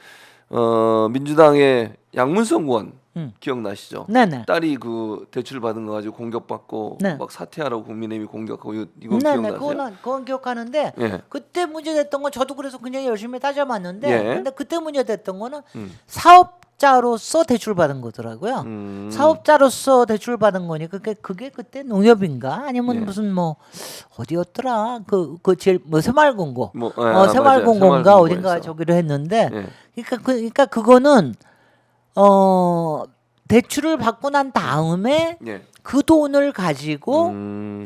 민주당의 양문성 의원 기억나시죠? 네네. 딸이 그 대출 받은 거 가지고 공격받고 네. 막 사퇴하라고 국민의힘이 공격하고 이거 네네. 기억나세요? 그건 기억하는데 예. 그때 문제됐던 건 저도 그래서 굉장히 열심히 따져봤는데 예. 근데 그때 문제됐던 거는 사업자로서 대출 받은 거더라고요. 사업자로서 대출 받은 거니까 그게 그때 농협인가 아니면 예. 무슨 뭐 어디였더라 그 제일 뭐 새마을금고 뭐, 새마을금고인가 새마을금고에서. 어딘가 저기로 했는데 예. 그러니까 그거는 대출을 받고 난 다음에 예. 그 돈을 가지고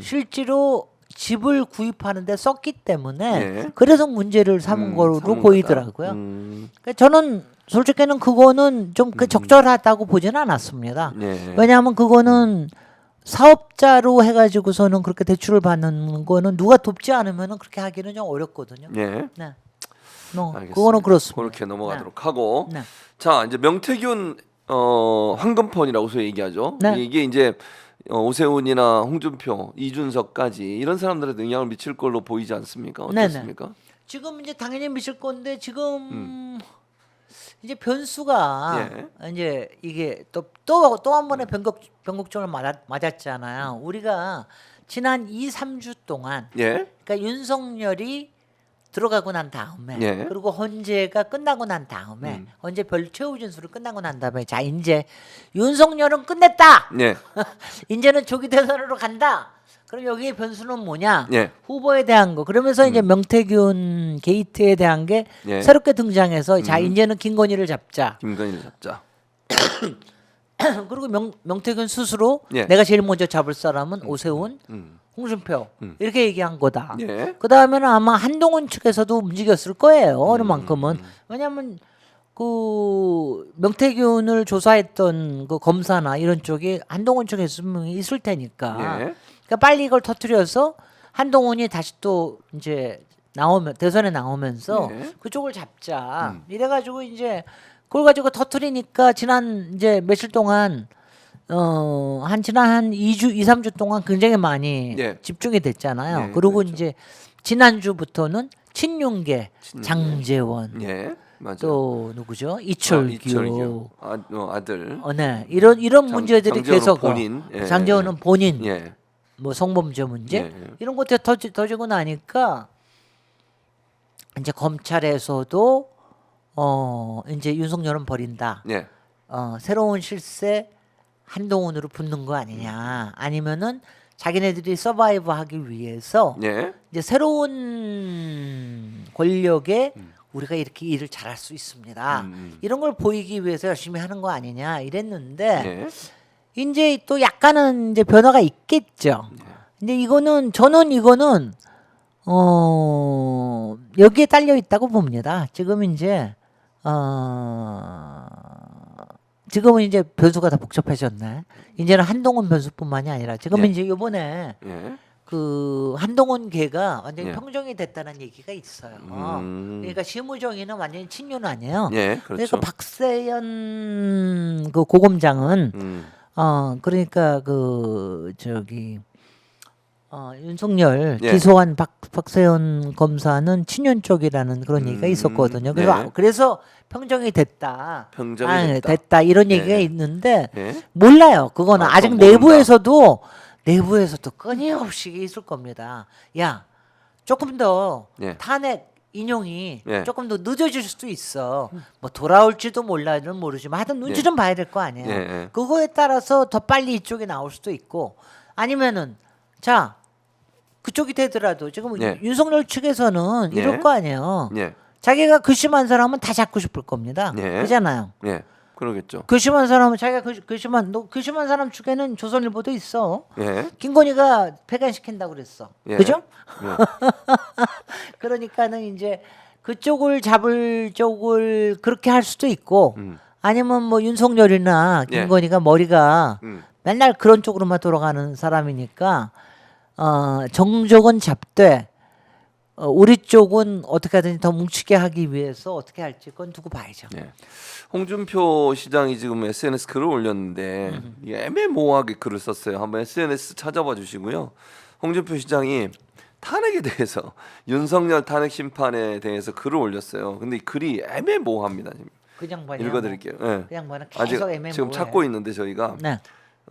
실제로 실제로 집을 구입하는데 썼기 때문에 예. 그래서 문제를 삼은 거로 삼은 보이더라고요. 거다. 그러니까 저는 솔직히는 그거는 좀 적절하다고 보지는 않았습니다. 예. 왜냐하면 그거는 사업자로 해가지고서는 그렇게 대출을 받는 거는 누가 돕지 않으면은 그렇게 하기는 좀 어렵거든요. 예. 네. 알겠습니다. 그거는 그렇습니다. 그렇게 넘어가도록 하고 네. 자 이제 명태균 황금폰이라고 소위 얘기하죠. 네. 이게 이제 오세훈이나 홍준표, 이준석까지 이런 사람들한테 영향을 미칠 걸로 보이지 않습니까? 어떻습니까? 지금 이제 당연히 미칠 건데 지금 이제 변수가 이제 이게 또 한 번의 변곡점을 맞았잖아요. 우리가 지난 2-3주 동안 예. 그러니까 윤석열이 들어가고 난 다음에 예. 그리고 헌재가 끝나고 난 다음에 헌재 별 최후 진술을 끝나고 난 다음에 자 이제 윤석열은 끝냈다. 예. 이제는 조기 대선으로 간다. 그럼 여기에 변수는 뭐냐? 예. 후보에 대한 거. 그러면서 이제 명태균 게이트에 대한 게 예. 새롭게 등장해서 자 이제는 김건희를 잡자. 김건희를 잡자. 그리고 명태균 스스로 예. 내가 제일 먼저 잡을 사람은 오세훈, 홍준표 이렇게 얘기한 거다. 예. 그 다음에는 아마 한동훈 측에서도 움직였을 거예요. 어느 만큼은 왜냐하면 그 명태균을 조사했던 그 검사나 이런 쪽이 한동훈 쪽에 있을 테니까. 예. 그러니까 빨리 이걸 터뜨려서 한동훈이 다시 또 이제 대선에 나오면서 예. 그쪽을 잡자. 이래가지고 이제 그걸 가지고 터뜨리니까 지난 이제 며칠 동안 지난 한 2주, 2, 3주 동안 굉장히 많이 예. 집중이 됐잖아요. 예, 그리고 그렇죠. 이제 지난주부터는 친윤계 친윤계. 장제원 예, 맞아요. 또 누구죠? 이철규. 아들. 네. 이런 문제들이 장제원은 계속 본인. 예. 장제원은 본인 예. 뭐 성범죄 문제 예. 이런 것들이 터지고 나니까 이제 검찰에서도 이제 윤석열은 버린다. 예. 새로운 실세 한동훈으로 붙는 거 아니냐. 아니면은 자기네들이 서바이브 하기 위해서 예. 이제 새로운 권력에 우리가 이렇게 일을 잘할 수 있습니다. 이런 걸 보이기 위해서 열심히 하는 거 아니냐 이랬는데 예. 이제 또 약간은 이제 변화가 있겠죠. 근데 저는 이거는 여기에 딸려 있다고 봅니다. 지금은 이제 변수가 다 복잡해졌네. 이제는 한동훈 변수뿐만이 아니라 지금 예. 이제 이번에 예. 그 한동훈 계가 완전히 예. 평정이 됐다는 얘기가 있어요. 음. 그러니까 심우정이는 완전히 친윤 아니에요. 예, 그렇죠. 그러니까 박세현 그 고검장은 그러니까 윤석열 예. 기소한 박세현 검사는 친윤 쪽이라는 그런 얘기가 있었거든요. 그래서 평정이 됐다. 평정이 됐다. 이런 얘기가 예. 있는데 예. 몰라요. 그거는 아직 그건 모른다. 내부에서도 끊임없이 있을 겁니다. 야, 조금 더 예. 탄핵 인용이 예. 조금 더 늦어질 수도 있어. 뭐 돌아올지도 모르지만 하여튼 눈치 예. 좀 봐야 될 거 아니에요. 예, 예. 그거에 따라서 더 빨리 이쪽이 나올 수도 있고 아니면은 자 그쪽이 되더라도 지금 예. 윤석열 측에서는 예. 이럴 거 아니에요. 예. 자기가 괘씸한 사람은 다 잡고 싶을 겁니다. 예. 그잖아요. 예. 그러겠죠. 괘씸한 사람은 자기가 괘씸한 사람 측에는 조선일보도 있어. 예. 김건희가 폐간시킨다고 그랬어. 예. 그죠? 예. 그러니까는 이제 그쪽을 잡을 쪽을 그렇게 할 수도 있고 아니면 뭐 윤석열이나 예. 김건희가 머리가 음. 맨날 그런 쪽으로만 돌아가는 사람이니까 정적은 잡되 우리 쪽은 어떻게 하든지 더 뭉치게 하기 위해서 어떻게 할지 그건 두고 봐야죠. 예. 홍준표 시장이 지금 SNS 글을 올렸는데 이게 애매모호하게 글을 썼어요. 한번 SNS 찾아봐 주시고요. 홍준표 시장이 탄핵에 대해서 윤석열 탄핵 심판에 대해서 글을 올렸어요. 근데 이 글이 애매모호합니다. 지금 그냥 뭐냐 읽어드릴게요. 예. 그냥 뭐냐 아직 계속 애매모호해. 지금 찾고 있는데 저희가 네.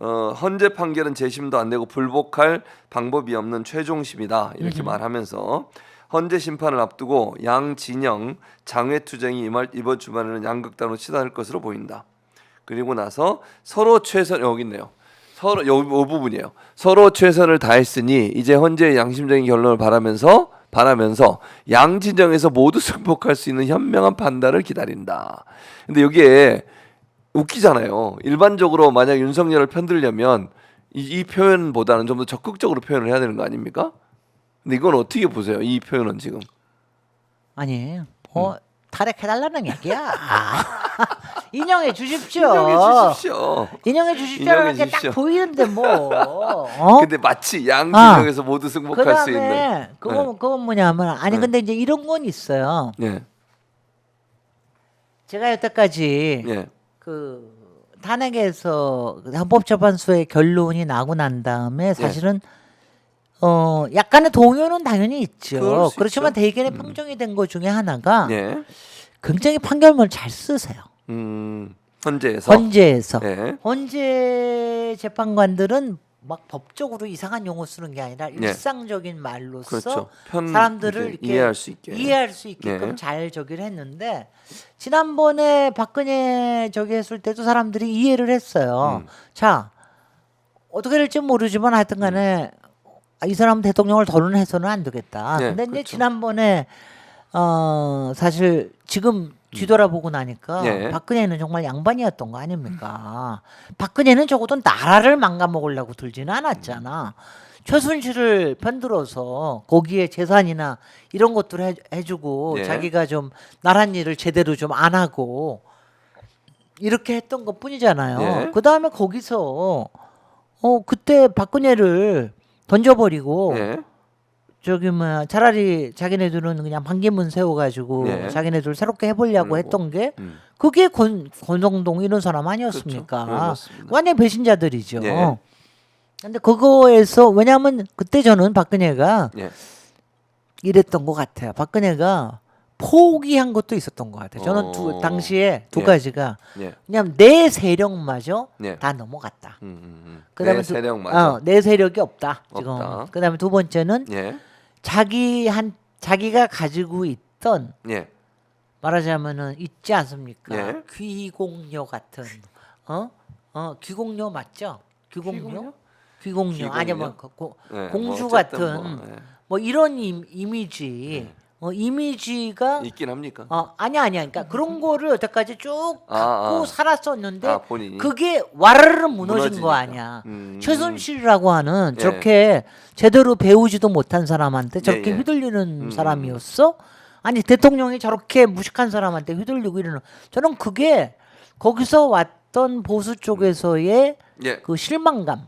헌재 판결은 재심도 안 되고 불복할 방법이 없는 최종심이다 이렇게 말하면서 헌재 심판을 앞두고 양 진영 장외투쟁이 이번 주말에는 양극단으로 치달을 것으로 보인다. 그리고 나서 서로 최선 여기 있네요. 서로 이 부분이에요. 서로 최선을 다했으니 이제 헌재의 양심적인 결론을 바라면서 양 진영에서 모두 승복할 수 있는 현명한 판단을 기다린다. 근데 여기에 웃기잖아요. 일반적으로 만약 윤석열을 편들려면 이 표현보다는 좀 더 적극적으로 표현을 해야 되는 거 아닙니까? 근데 이건 어떻게 보세요? 이 표현은 지금 아니에요. 탈핵해달라는 얘기야. 인용해 주십시오. 인정해 주십시오. 인용해 주십시오라는 게 딱 보이는데 뭐. 근데 마치 양 진영에서 모두 승복할 수 있는. 그다음에 그건 뭐냐면 아니 근데 이제 이런 건 있어요. 예. 제가 여태까지 예. 그 탄핵에서 헌법재판소의 결론이 나고 난 다음에 사실은 약간의 동요는 당연히 있죠. 그럴 수 그렇지만 있죠. 대개는 평정이 된 것 중에 하나가 예. 굉장히 판결문을 잘 쓰세요. 헌재에서. 예. 헌재 재판관들은 막 법적으로 이상한 용어 쓰는 게 아니라 일상적인 말로써 그렇죠. 사람들을 이렇게 이해할 수 있게끔 예. 잘 저기를 했는데 지난번에 박근혜 저기 했을 때도 사람들이 이해를 했어요. 자 어떻게 될지 모르지만 하여튼간에 이 사람 대통령을 더는 해서는 안 되겠다. 네, 근데 이제 그렇죠. 지난번에 사실 지금 뒤돌아보고 나니까 예. 박근혜는 정말 양반이었던 거 아닙니까? 박근혜는 적어도 나라를 망가먹으려고 들지는 않았잖아. 최순실을 편들어서 거기에 재산이나 이런 것들을 해주고 예. 자기가 좀 나란 일을 제대로 좀 안 하고 이렇게 했던 것 뿐이잖아요. 예. 그 다음에 거기서 그때 박근혜를 던져버리고 예. 저기 뭐 차라리 자기네들은 그냥 반기문 세워가지고 네. 자기네들 새롭게 해보려고 그리고, 했던 게 그게 권성동 이런 사람 아니었습니까? 그렇죠. 네, 맞습니다. 완전 배신자들이죠. 네. 근데 그거에서 왜냐하면 그때 저는 박근혜가 예. 이랬던 것 같아요. 박근혜가 포기한 것도 있었던 것 같아요. 저는 당시에 두 예. 가지가 예. 그냥 내 세력마저 예. 다 넘어갔다. 그다음에 내 세력 맞아. 내 세력이 없다. 지금. 없다. 그다음에 두 번째는 예. 자기가 가지고 있던 예. 말하자면은 있지 않습니까? 예. 귀공료 같은 귀공료 맞죠? 귀공료? 귀공료 아니면 예, 공주 뭐 어쨌든 같은 뭐, 예. 뭐 이런 이미지 이미지가 있긴 합니까? 아니야. 그러니까 그런 거를 여태까지 쭉 갖고 살았었는데 본인이 그게 와르르 무너진 거 무너지니까. 아니야. 최순실이라고 하는 예. 저렇게 제대로 배우지도 못한 사람한테 저렇게 예. 휘둘리는 사람이었어? 아니 대통령이 저렇게 무식한 사람한테 휘둘리고 이러는 저는 그게 거기서 왔던 보수 쪽에서의 예. 그 실망감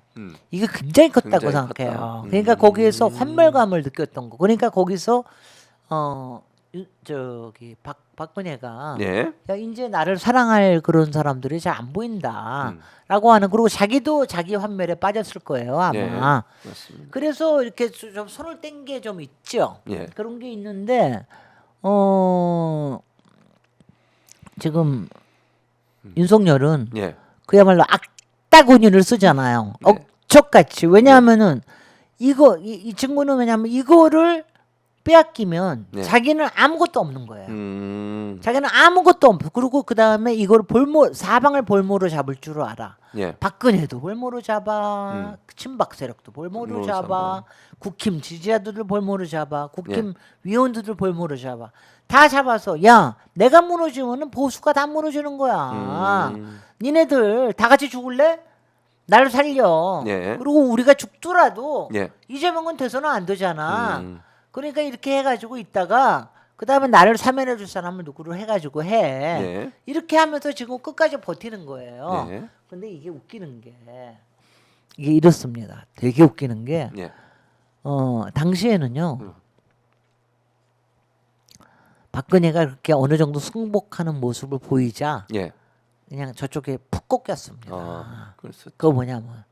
이게 굉장히 컸다고 굉장히 생각해요. 컸다. 그러니까 거기에서 환멸감을 느꼈던 거. 그러니까 거기서 저기 박근혜가 예. 야 이제 나를 사랑할 그런 사람들이 잘 안 보인다라고 하는 그리고 자기도 자기 환멸에 빠졌을 거예요 아마. 예. 맞습니다. 그래서 이렇게 좀 손을 뗀 게 좀 있죠. 예. 그런 게 있는데 지금 윤석열은 예. 그야말로 악다구니를 쓰잖아요. 네. 억척같이. 왜냐하면은 이 친구는 왜냐하면 이거를 빼앗기면 네. 자기는 아무것도 없는 거예요. 자기는 아무것도 없고 그리고 그 다음에 이걸 사방을 볼모로 잡을 줄 알아. 예. 박근혜도 볼모로 잡아, 친박 세력도 볼모로 볼모로 잡아, 잡아. 국힘 지지자들을 볼모로 잡아, 국힘 위원들을 볼모로 잡아. 다 잡아서 야 내가 무너지면은 보수가 다 무너지는 거야. 니네들 다 같이 죽을래? 나를 살려. 예. 그리고 우리가 죽더라도 예. 이재명은 돼서는 안 되잖아. 그러니까 이렇게 해가지고 있다가 그 다음에 나를 사면해 줄 사람을 누구로 해가지고 해. 예. 이렇게 하면서 지금 끝까지 버티는 거예요. 예. 근데 이게 웃기는 게 이게 이렇습니다. 되게 웃기는 게 예. 당시에는요. 박근혜가 그렇게 어느 정도 승복하는 모습을 보이자 예. 그냥 저쪽에 푹 꺾였습니다. 그랬었죠. 그거 뭐냐면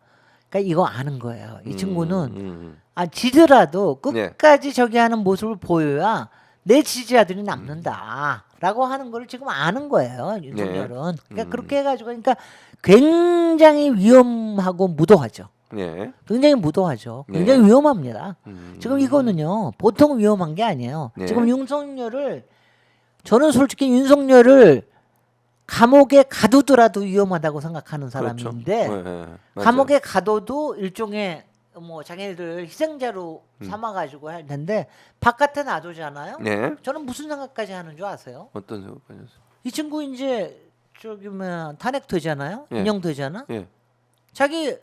그러니까 이거 아는 거예요. 이 친구는 지더라도 네. 끝까지 저기 하는 모습을 보여야 내 지지자들이 남는다라고 하는 걸 지금 아는 거예요. 윤석열은. 그러니까 그렇게 해가지고 그러니까 굉장히 위험하고 무도하죠. 예. 굉장히 무도하죠. 네. 굉장히 위험합니다. 지금 이거는요 보통 위험한 게 아니에요. 네. 지금 저는 솔직히 윤석열을 감옥에 가두더라도 위험하다고 생각하는 사람인데 그렇죠. 예. 맞아요. 감옥에 가둬도 일종의 뭐 자기네들 희생자로 삼아가지고 할 텐데 바깥에 놔두잖아요. 네. 저는 무슨 생각까지 하는 줄 아세요? 어떤 생각하셨어요? 이 친구 이제 저기 뭐 탄핵 되잖아요. 예. 인용되잖아. 예. 자기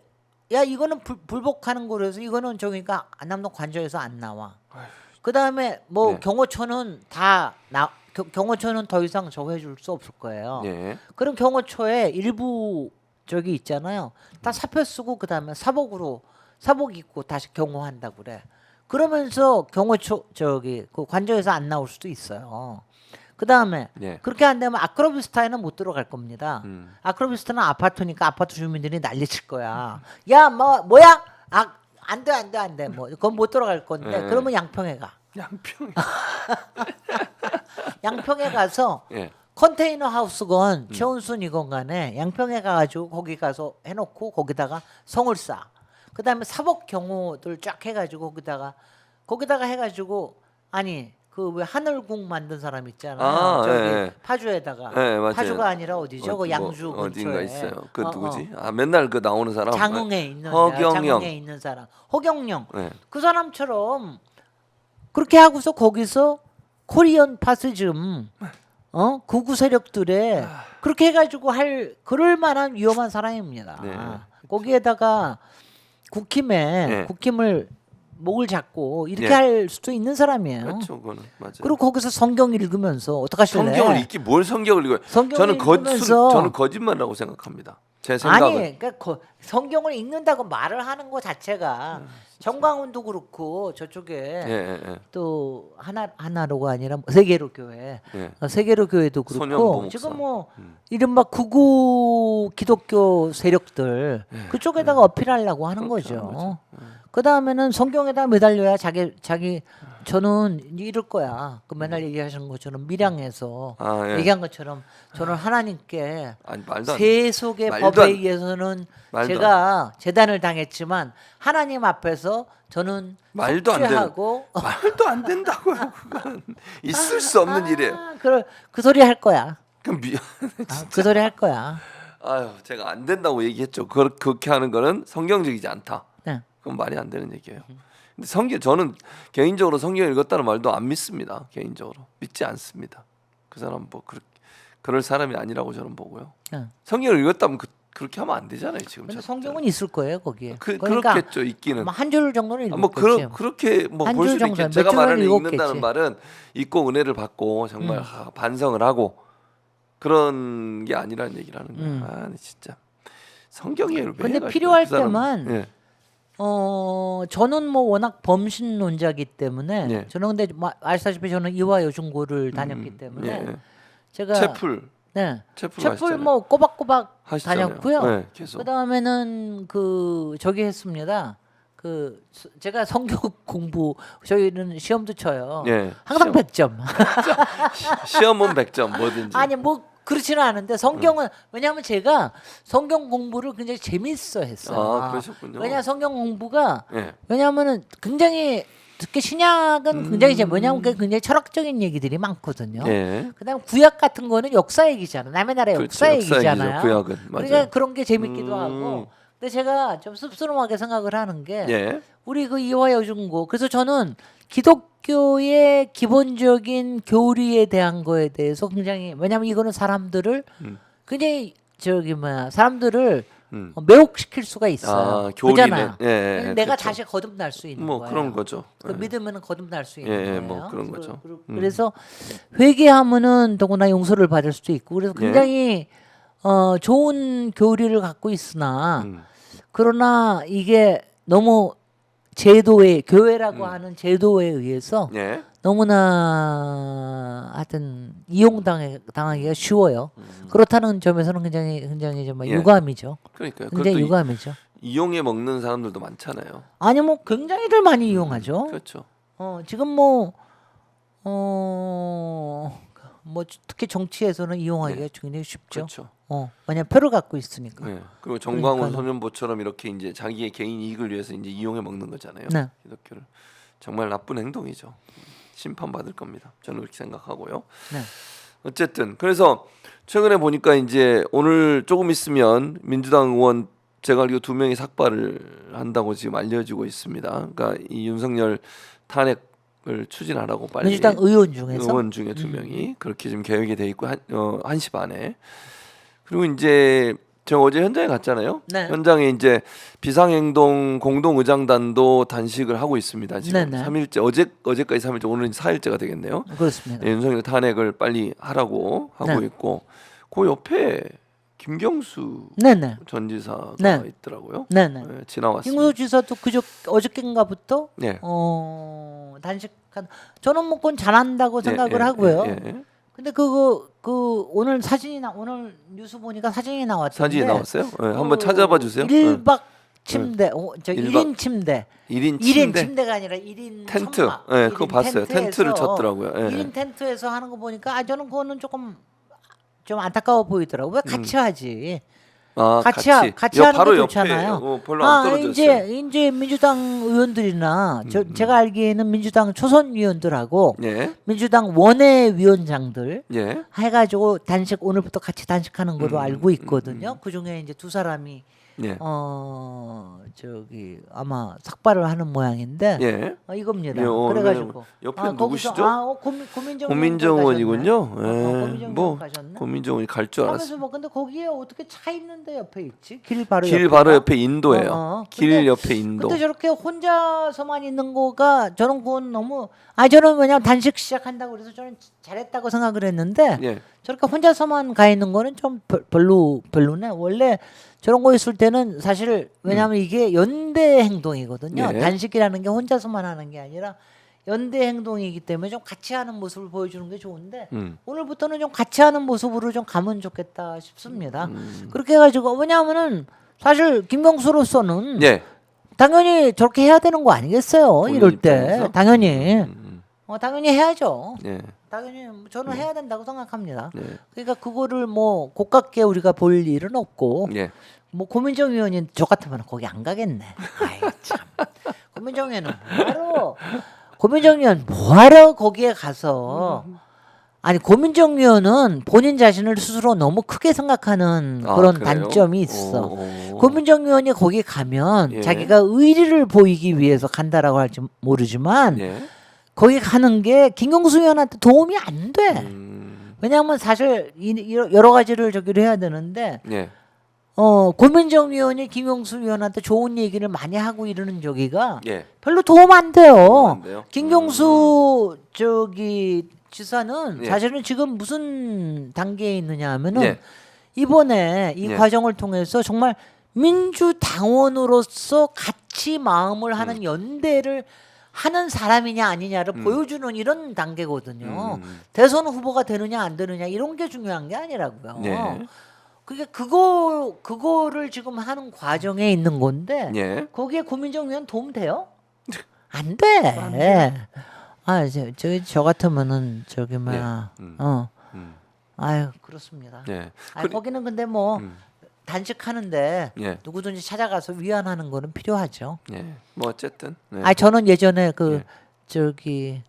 야 이거는 불복하는 거라서 이거는 저기니까 안남동 관저에서 안 나와. 그 다음에 뭐 네. 경호처는 경호처는 더 이상 저거 해줄 수 없을 거예요. 예. 그럼 경호처에 일부 저기 있잖아요. 다 사표 쓰고 그 다음에 사복 입고 다시 경호한다고 그래. 그러면서 경호처 저기 그 관저에서 안 나올 수도 있어요. 그 다음에 네. 그렇게 안 되면 아크로비스타에는 못 들어갈 겁니다. 아크로비스타는 아파트니까 아파트 주민들이 난리칠 거야. 야 뭐야? 안 돼. 뭐 그건 못 들어갈 건데 네. 그러면 양평에 가. 양평에 가서 예. 컨테이너 하우스건 최은순이건 간에 양평에 가가지고 거기 가서 해놓고 거기다가 성을 쌓아. 그 다음에 사복 경호들 쫙 해가지고 거기다가 해가지고 아니 그 왜 하늘궁 만든 사람 있잖아요. 저기 예. 파주에다가 맞아요. 파주가 아니라 어디죠? 그 양주 어딘가 근처에 있어요. 그 누구지? 맨날 그 나오는 사람. 장흥에 있는 허경영. 장흥에 있는 사람 허경영. 네. 그 사람처럼 그렇게 하고서 거기서 코리안 파시즘 극우 세력들에 그렇게 해가지고 그럴 만한 위험한 사람입니다. 네. 거기에다가 네. 국힘을 목을 잡고 이렇게 네. 할 수도 있는 사람이에요. 그렇죠, 그거는 맞아요. 그리고 거기서 성경 읽으면서 어떡하실래? 성경을 읽기 뭘 성경을 읽어요? 성경을 저는 읽으면서 저는 거짓말이라고 생각합니다. 제 생각은 아니, 그러니까 성경을 읽는다고 말을 하는 것 자체가 정광훈도 그렇고 저쪽에 예. 또 하나로가 아니라 세계로 교회, 예. 세계로 교회도 손현보 그렇고 목사. 지금 뭐 이른바 극우 기독교 세력들 그쪽에다가 어필하려고 하는 그렇게 하는 거죠. 그 다음에는 성경에다 매달려야 자기 저는 이럴 거야. 그 맨날 얘기하시는 것처럼 밀양에서 아, 예. 얘기한 것처럼 저는 하나님께 아니, 말도 안 세속의 말도 법에 안- 의해서는 말도 제가 재단을 당했지만 하나님 앞에서 저는 말도 안 되는- 속죄하고 말도 안 된다고요. 그건 있을 수 없는 일이에요. 그 소리 할 거야. 그럼 그 소리 할 거야. 아유, 제가 안 된다고 얘기했죠. 그렇게 하는 거는 성경적이지 않다. 네. 그건 말이 안 되는 얘기예요. 근데 저는 개인적으로 성경 읽었다는 말도 안 믿습니다. 개인적으로 믿지 않습니다. 그 사람 뭐 그럴 사람이 아니라고 저는 보고요. 네. 성경을 읽었다면 그렇게 하면 안 되잖아요. 지금. 근데 성경은 있을 거예요 거기에. 그렇겠죠. 있기는. 한 줄 정도는 뭐 읽었겠지. 그렇게 뭐 한 볼 줄 수도 정도는 있겠죠. 제가 몇 줄은 말하는 읽는다는 읽었겠지. 말은 읽고 은혜를 받고 정말 반성을 하고 그런 게 아니라는 얘기를 하는 거예요. 아, 근데 진짜 성경이에요. 왜 근데 해가지고 필요할 그 사람- 때만 예. 저는 뭐 워낙 범신론자기 때문에 예. 저는 근데 아시다시피 저는 이화여중고를 다녔기 때문에 예. 제가 채플 네. 채플 채플 하시잖아요. 뭐 꼬박꼬박 하시잖아요. 다녔고요. 네, 계속. 그 다음에는 저기 했습니다. 제가 성경 공부 저희는 시험도 쳐요. 예. 항상 100점. 시험은 100점 뭐든지. 아니 뭐 그렇지는 않은데 성경은 왜냐하면 제가 성경 공부를 굉장히 재밌어 했어요. 아, 그러셨군요. 왜냐 성경 공부가 예. 왜냐하면은 굉장히 특히 신약은 굉장히 왜냐하면 그게 굉장히 철학적인 얘기들이 많거든요. 예. 그다음 구약 같은 거는 역사 얘기잖아. 남의 나라 그렇죠. 역사 역사 얘기잖아요. 얘기죠, 구약은. 맞아요. 그러니까 그런 게 재밌기도 음. 하고. 근데 제가 좀 씁쓸하게 생각을 하는 게 예. 우리 그 이화여중고 그래서 저는 기독교의 기본적인 교리에 대한 거에 대해서 굉장히 왜냐하면 이거는 사람들을 굉장히 사람들을 매혹시킬 수가 있어요. 아, 교리는 그잖아요. 예, 내가 그렇죠. 다시 거듭날 수 있는 뭐 거예요. 그런 거죠. 그 예. 믿으면 거듭날 수 있는 예, 거예요. 뭐 그런 거죠. 그래서 회개하면은 더구나 용서를 받을 수도 있고 그래서 예. 굉장히 좋은 교리를 갖고 있으나 그러나 이게 너무 교회라고 하는 제도에 의해서 예. 너무나 하여튼 당하기가 쉬워요. 그렇다는 점에서는 굉장히 정말 예. 유감이죠. 그러니까요. 굉장히 그것도 유감이죠. 이용해 먹는 사람들도 많잖아요. 아니 뭐 굉장히들 많이 이용하죠. 그렇죠. 지금 뭐 특히 정치에서는 이용하기가 굉장히 쉽죠. 그렇죠. 왜냐면 표를 갖고 있으니까. 네. 그리고 정광훈 그러니까요. 소년보처럼 이렇게 이제 자기의 개인 이익을 위해서 이제 이용해 먹는 거잖아요. 네. 기독교를 정말 나쁜 행동이죠. 심판 받을 겁니다. 저는 그렇게 생각하고요. 네. 어쨌든 그래서 최근에 보니까 이제 오늘 조금 있으면 민주당 의원 제가 알기로 2명이 삭발을 한다고 지금 알려지고 있습니다. 그러니까 이 윤석열 탄핵을 추진하라고 빨리 민주당 의원 중에서 의원 중에 2명이 그렇게 지금 계획이 돼 있고 1시 반에 그리고 이제 제가 어제 현장에 갔잖아요. 네. 현장에 이제 비상행동 공동의장단도 단식을 하고 있습니다. 지금 네네. 3일째 어제까지 3일째 오늘은 4일째가 되겠네요. 그렇습니다. 예, 윤석열 탄핵을 빨리 하라고 하고 네. 있고 그 옆에 김경수 네네. 전 지사가 네. 있더라고요. 네네. 예, 지나왔습니다. 김구수 지사도 어저께인가부터 예. 단식한 저는 뭐 그건 잘한다고 생각을 하고요. 예. 근데 오늘 오늘 뉴스 보니까 사진이 나왔던데 사진이 나왔어요? 예, 한번 찾아봐 주세요. 1박 침대, 저 일박 1인 침대. 1인 1인 침대 침대가 아니라 1인 텐트. 천막. 예, 그거 1인 봤어요. 텐트를 텐트에서 쳤더라고요. 예. 1인 텐트에서 하는 거 보니까 저는 그거는 조금 좀 안타까워 보이더라고요. 왜 같이 하지? 아, 같이 같이 하는 바로 게 옆에 좋잖아요. 별로 안 떨어졌어요. 이제 민주당 의원들이나 제가 알기에는 민주당 초선 위원들하고 예. 민주당 원외 위원장들 예. 해가지고 오늘부터 같이 단식하는 걸로 알고 있거든요. 그 중에 이제 2사람이 예. 아마 삭발을 하는 모양인데 예. 이겁니다. 예, 그래가지고 옆에 거기서 누구시죠? 고민정 의원이군요. 고민정 뭐 의원 가셨나? 고민정 의원이 갈 줄 하면서 알았어요. 뭐 근데 거기에 어떻게 차 있는데 옆에 있지? 길 바로 길 바로 옆에가? 옆에 인도예요. 길 근데- 옆에 인도. 근데 저렇게 혼자서만 있는 거가 저는 그건 너무 저는 왜냐면 단식 시작한다고 그래서 저는 잘했다고 생각을 했는데 예. 저렇게 혼자서만 가 있는 거는 좀 별로네. 원래 저런 거 있을 때는 사실 왜냐하면 이게 연대 행동이거든요. 예. 단식이라는 게 혼자서만 하는 게 아니라 연대 행동이기 때문에 좀 같이 하는 모습을 보여주는 게 좋은데 오늘부터는 좀 같이 하는 모습으로 좀 가면 좋겠다 싶습니다. 그렇게 해가지고 왜냐하면은 사실 김경수로서는 예. 당연히 저렇게 해야 되는 거 아니겠어요? 본인 이럴 때 입장에서? 당연히 당연히 해야죠. 예. 당연히 저는 해야 된다고 생각합니다. 네. 그러니까 그거를 뭐 고깝게 우리가 볼 일은 없고 예. 뭐 고민정 의원이 저 같으면 거기 안 가겠네. 아이 참. 고민정 의원은 뭐하러 고민정 의원 뭐하러 거기에 가서 아니 고민정 의원은 본인 자신을 스스로 너무 크게 생각하는 그런 그래요? 단점이 있어. 오. 고민정 의원이 거기 가면 예. 자기가 의리를 보이기 위해서 간다라고 할지 모르지만 예. 거기 가는 게 김경수 의원한테 도움이 안 돼. 왜냐하면 사실 여러 가지를 저기를 해야 되는데 예. 고민정 의원이 김경수 의원한테 좋은 얘기를 많이 하고 이러는 저기가 예. 별로 도움 안 돼요. 안 돼요? 김경수 저기 지사는 예. 사실은 지금 무슨 단계에 있느냐 하면은 예. 이번에 이 예. 과정을 통해서 정말 민주당원으로서 같이 마음을 하는 연대를 하는 사람이냐 아니냐를 보여주는 이런 단계거든요. 대선 후보가 되느냐 안 되느냐 이런 게 중요한 게 아니라고요. 예. 그게 그거를 지금 하는 과정에 있는 건데 예. 거기에 고민정 의원 도움 돼요? 안 돼. 저 같으면은 저기 뭐야. 아유 그렇습니다. 예. 거기는 근데 뭐 단식하는데 예. 누구든지 찾아가서 위안하는 거는 필요하죠. 예. 뭐 어쨌든. 네. 저는 예전에 그 예. 저기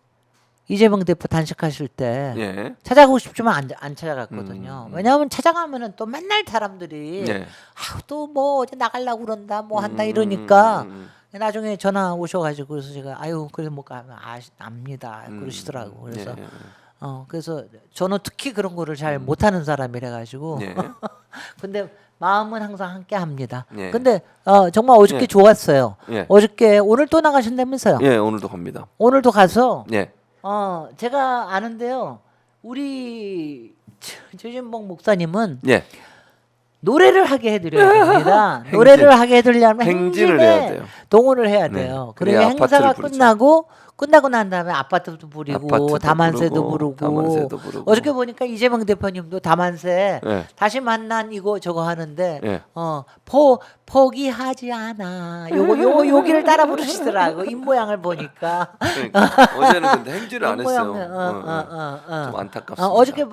이재명 대표 단식하실 때 예. 찾아가고 싶지만 안 찾아갔거든요. 왜냐하면 찾아가면은 또 맨날 사람들이 예. 또 뭐 어디 나가려고 그런다 뭐 한다 이러니까 나중에 전화 오셔가지고 그래서 제가 그래서 못 가면 압니다 그러시더라고. 그래서 예. 그래서 저는 특히 그런 거를 잘 못하는 사람이라 가지고 예. 근데 마음은 항상 함께 합니다. 예. 근데 정말 어저께 예. 좋았어요. 예. 어저께 오늘 또 나가신다면서요? 예. 오늘도 갑니다. 오늘도 가서 예. 제가 아는데요. 우리 최진봉 목사님은 예. 노래를 하게 해드려야 됩니다. 노래를 하게 해드리려면 행진을 행진에 해야 돼요. 동원을 해야 네. 돼요. 그래야 그래야 행사가 아파트를 부르죠. 끝나고 난 다음에 아파트도 부리고 아파트도 다만세도 부르고, 부르고 다만세도 부르고. 어저께 보니까 이재명 대표님도 다만세 예. 다시 만난 이거 저거 하는데 예. 포기하지 않아 요기를 따라 부르시더라고 입 모양을 보니까 그러니까 어제는 근데 행진을 안 입 했어요. 모양을, 좀 안타깝습니다. 어저께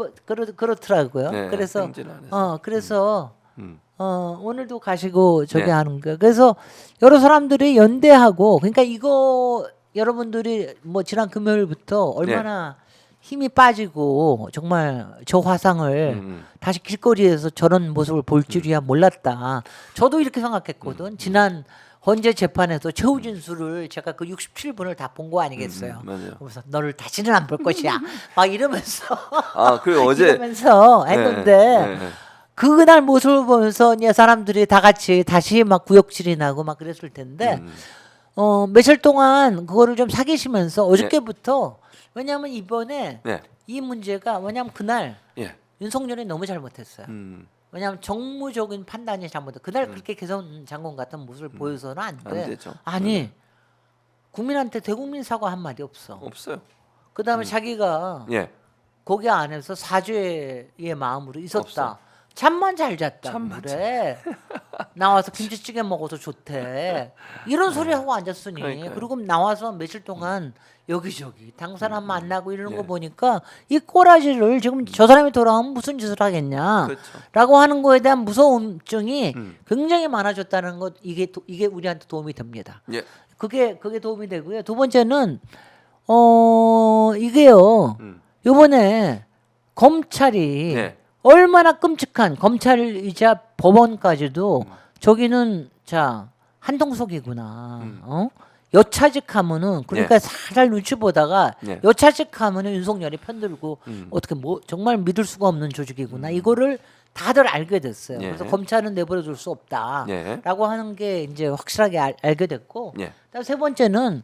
그렇더라고요. 네, 그래서 행진을 안 했어요. 그래서 음. 오늘도 가시고 저기 네. 하는 거예요. 그래서 여러 사람들이 연대하고 그러니까 이거 여러분들이 뭐 지난 금요일부터 얼마나 힘이 빠지고 정말 저 화상을 다시 길거리에서 저런 모습을 볼 줄이야 몰랐다. 저도 이렇게 생각했거든. 지난 헌재 재판에서 최우진수를 제가 그 67분을 다 본 거 아니겠어요. 맞아요. 그래서 너를 다시는 안 볼 것이야. 막 이러면서 그리고 어제 이러면서 했는데 네. 그날 모습을 보면서 이제 사람들이 다 같이 다시 막 구역질이 나고 막 그랬을 텐데 며칠 동안 그거를 좀 사귀시면서 어저께부터 왜냐하면 이번에 네. 이 문제가 왜냐하면 그날 예. 윤석열이 너무 잘못했어요. 왜냐하면 정무적인 판단이 잘못돼. 그날 그렇게 개선 장관 같은 모습을 보여서는 안 돼. 안 되죠. 아니 국민한테 대국민 사과 한 마디 없어. 없어요. 그다음에 자기가 예. 거기 안에서 사죄의 마음으로 있었다. 잠만 잘 잤다. 그래. 나와서 김치찌개 먹어서 좋대. 이런 소리 하고 앉았으니 그러니까요. 그리고 나와서 며칠 동안 여기저기 당 사람 만나고 이러는 거 예. 보니까 이 꼬라지를 지금 저 사람이 돌아오면 무슨 짓을 하겠냐. 그렇죠. 라고 하는 거에 대한 무서움증이 굉장히 많아졌다는 것 이게 우리한테 도움이 됩니다. 예. 그게 도움이 되고요. 두 번째는 이게요. 요번에 검찰이 네. 얼마나 끔찍한 검찰이자 법원까지도 저기는 한동석이구나. 여차직하면은 그러니까 살살 눈치 보다가 네. 여차직하면은 윤석열이 편들고 어떻게 뭐 정말 믿을 수가 없는 조직이구나. 이거를 다들 알게 됐어요. 예. 그래서 검찰은 내버려 둘 수 없다라고 예. 하는 게 이제 확실하게 알게 됐고. 예. 그다음 세 번째는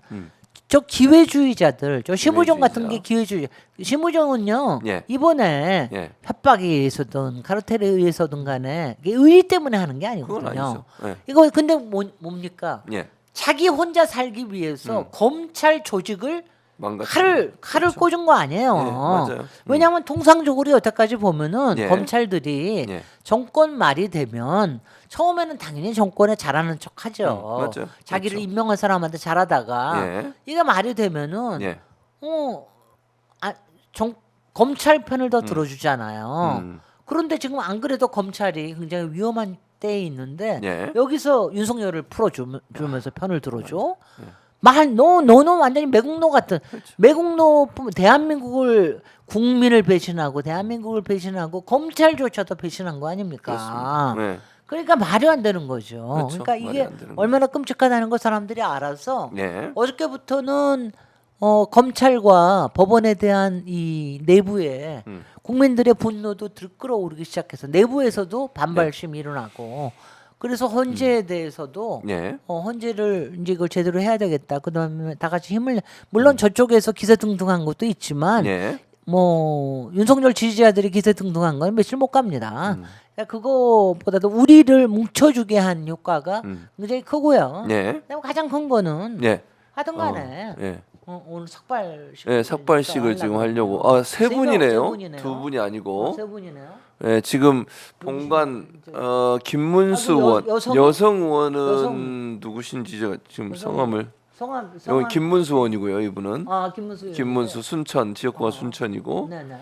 저 기회주의자들, 저 심우정 같은 게 기회주의자. 심우정은요 예. 이번에 예. 협박에 의해서든 카르텔에 의해서든 간에 이게 의리 때문에 하는 게 그건 아니거든요. 아니죠. 예. 이거 근데 뭡니까? 예. 자기 혼자 살기 위해서 검찰 조직을 칼을 그렇죠. 꽂은 거 아니에요. 예, 맞아요. 왜냐하면 통상적으로 여태까지 보면은 예. 검찰들이 예. 정권 말이 되면 처음에는 당연히 정권에 잘하는 척하죠. 맞아요. 자기를 그렇죠. 임명한 사람한테 잘하다가 예. 이게 말이 되면은 예. 검찰 편을 더 들어주잖아요. 음. 그런데 지금 안 그래도 검찰이 굉장히 위험한 때에 있는데 예. 여기서 윤석열을 풀어주면서 편을 들어줘. 예. 너는 완전히 매국노 같은 그렇죠. 매국노 대한민국을 국민을 배신하고 대한민국을 배신하고 검찰조차도 배신한 거 아닙니까? 그렇습니다. 네. 그러니까 말이 안 되는 거죠. 그렇죠. 그러니까 말이 이게 안 되는 얼마나 끔찍하다는 거 사람들이 알아서 네. 어저께부터는 검찰과 법원에 대한 이 내부에 국민들의 분노도 들끓어오르기 시작해서 내부에서도 반발심이 일어나고 그래서 헌재에 대해서도 네. 헌재를 이제 이걸 제대로 해야 되겠다. 그다음에 다 같이 힘을 물론 저쪽에서 기세등등한 것도 있지만 네. 뭐 윤석열 지지자들이 기세등등한 건 며칠 못 갑니다. 그러니까 그거보다도 우리를 뭉쳐주게 한 효과가 굉장히 크고요. 네. 그다음에 가장 큰 거는 네. 하여튼간에 네. 오늘 삭발식. 네, 삭발식을 지금 하려고. 세 분이네요. 두 분이 아니고. 세 분이네요. 네, 지금 본관 김문수 아, 의원 여성? 여성 의원은 여성. 누구신지 제가 지금 여성. 성함을 성함 여기 김문수 의원이고요. 이분은 김문수. 김문수 순천 지역구가 순천이고 네네.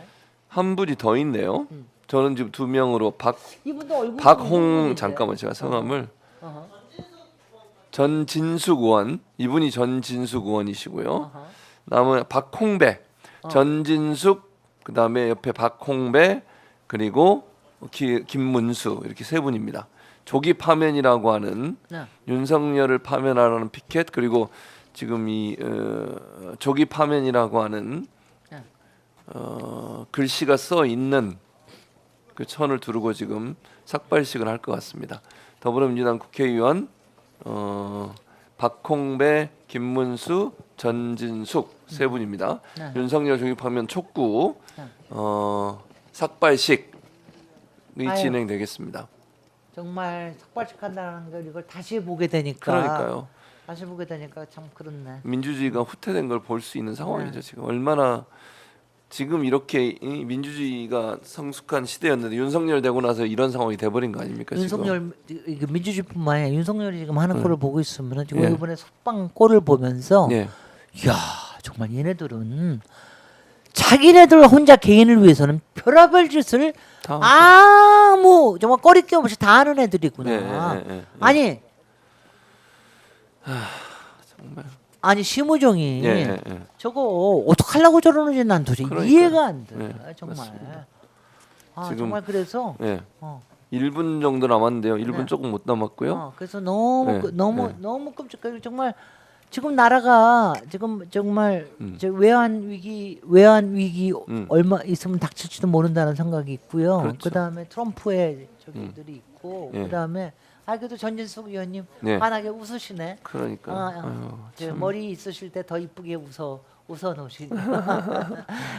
한 분이 더 있네요. 저는 지금 두 명으로 이분도 얼굴 박홍 잠깐만 제가 성함을 어허. 전진숙 의원 이분이 전진숙 의원이시고요. 어허. 남은 박홍배 전진숙 그다음에 옆에 박홍배 그리고 김문수 이렇게 세 분입니다. 조기 파면이라고 하는 네. 윤석열을 파면하라는 피켓 그리고 지금 이 조기 파면이라고 하는 네. 글씨가 써 있는 그 천을 두르고 지금 삭발식을 할 것 같습니다. 더불어민주당 국회의원 박홍배, 김문수, 전진숙 세 분입니다. 네. 윤석열 조기 파면 촉구 네. 삭발식이 아유. 진행되겠습니다. 정말 삭발식 한다는 걸 이걸 다시 보게 되니까. 그러니까요. 다시 보게 되니까 참 그렇네. 민주주의가 후퇴된 걸 볼 수 있는 상황이죠. 네. 지금 얼마나 지금 이렇게 이 민주주의가 성숙한 시대였는데 윤석열 되고 나서 이런 상황이 돼버린 거 아닙니까? 윤석열 이게 민주주의뿐만 아니라 윤석열이 지금 하는 꼴을 보고 있으면 지금 예. 이번에 석방 꼴을 보면서 지금. 예. 이야 정말 얘네들은 자기네들 혼자 개인을 위해서는 별의별 짓을 다 아무 정말 꺼리낌 없이 다 하는 애들이구나. 예. 아니 정말. 아니 심우정이 예. 저거 어떡하려고 저러는지 난 도저히 그러니까요. 이해가 안 돼. 네, 정말. 맞습니다. 지금 지금- 정말 그래서 예. 어, 1분 정도 남았는데요. 1분 네. 조금 못 남았고요. 그래서 너무 네, 너무 네. 너무 끔찍해. 정말 지금 나라가 지금 정말 저 외환 위기 얼마 있으면 닥칠지도 모른다는 생각이 있고요. 그렇죠. 그다음에 트럼프의 저기들이 있고 예. 그다음에 그래도 전진숙 의원님 네. 환하게 웃으시네. 그러니까. 아유, 저 참. 머리 있으실 때 더 이쁘게 웃어 놓으시고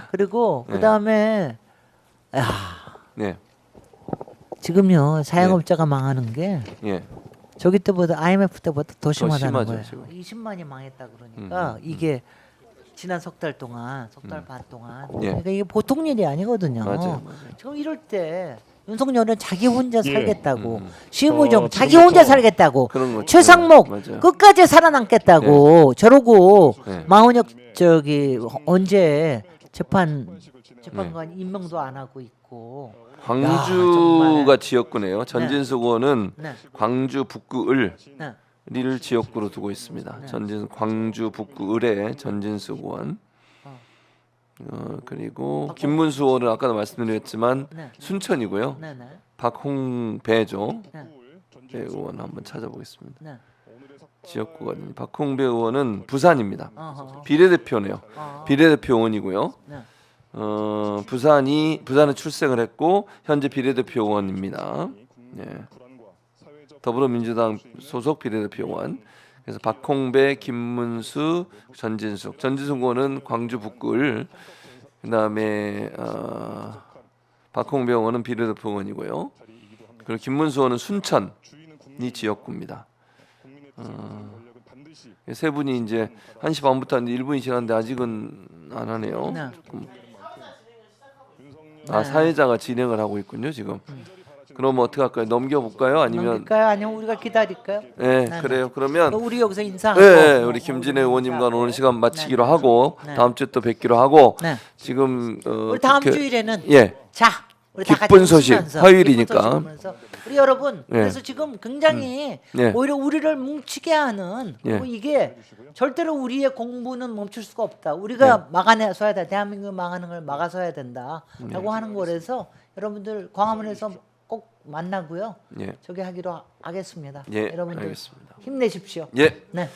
그리고 네. 그다음에 네. 지금요 자영업자가 망하는 게 예. 저기 때보다 IMF 때보다 더 심하다는 심하죠, 거예요. 지금. 20만이 망했다 그러니까 이게 지난 석 달 동안 석 달 반 동안 예. 그러니까 이게 보통 일이 아니거든요. 맞아요. 지금 이럴 때 윤석열은 자기 혼자 살겠다고 지금부터 심우정 자기 혼자 살겠다고 그런 거. 최상목 맞아요. 끝까지 살아남겠다고 저러고 네. 마은혁 저기 언제 재판관 임명도 안 하고 있고 광주가 정말. 지역구네요. 전진숙 의원은 네. 광주 북구 을 네. 를 지역구로 두고 있습니다. 광주 북구 을의 전진숙 의원. 그리고 김문수 의원은 아까도 말씀드렸지만 네. 순천이고요. 네네 박홍배죠. 네. 배 의원 한번 찾아보겠습니다. 네. 지역구가 박홍배 의원은 부산입니다. 어허. 비례대표네요. 비례대표 의원이고요. 네. 부산에 출생을 했고 현재 비례대표 의원입니다. 예. 더불어민주당 소속 비례대표 의원. 그래서 박홍배, 김문수, 전진숙 의원은 광주 북구를, 그다음에 박홍배 의원은 비례대표 의원이고요. 그리고 김문수 의원은 순천이 지역구입니다. 세 분이 이제 1시 반부터 이제 1분이 지났는데 아직은 안 하네요. 네. 조금. 사회자가 진행을 하고 있군요 지금. 그럼 어떻게 할까요? 넘겨볼까요? 아니면 넘길까요? 아니면 우리가 기다릴까요? 네, 네, 그래요. 그러면 우리 여기서 인사하고 네, 우리 김진애 의원님과 오늘 시간 마치기로 하고 네. 다음 주에 또 뵙기로 하고 네. 지금 우리 다음 국회- 주일에는 예. 자 우리 다 같이 기쁜 소식, 웃으면서 화요일이니까. 기쁜 소식 보면서 우리 여러분 예. 그래서 지금 굉장히 예. 오히려 우리를 뭉치게 하는 예. 이게 절대로 우리의 공부는 멈출 수가 없다. 우리가 막아내서야 돼. 대한민국 망하는 걸 막아서야 된다라고 하는 거라서 여러분들 광화문에서 꼭 만나고요. 예. 저기 하기로 하겠습니다. 예, 여러분들 알겠습니다. 힘내십시오. 예. 네.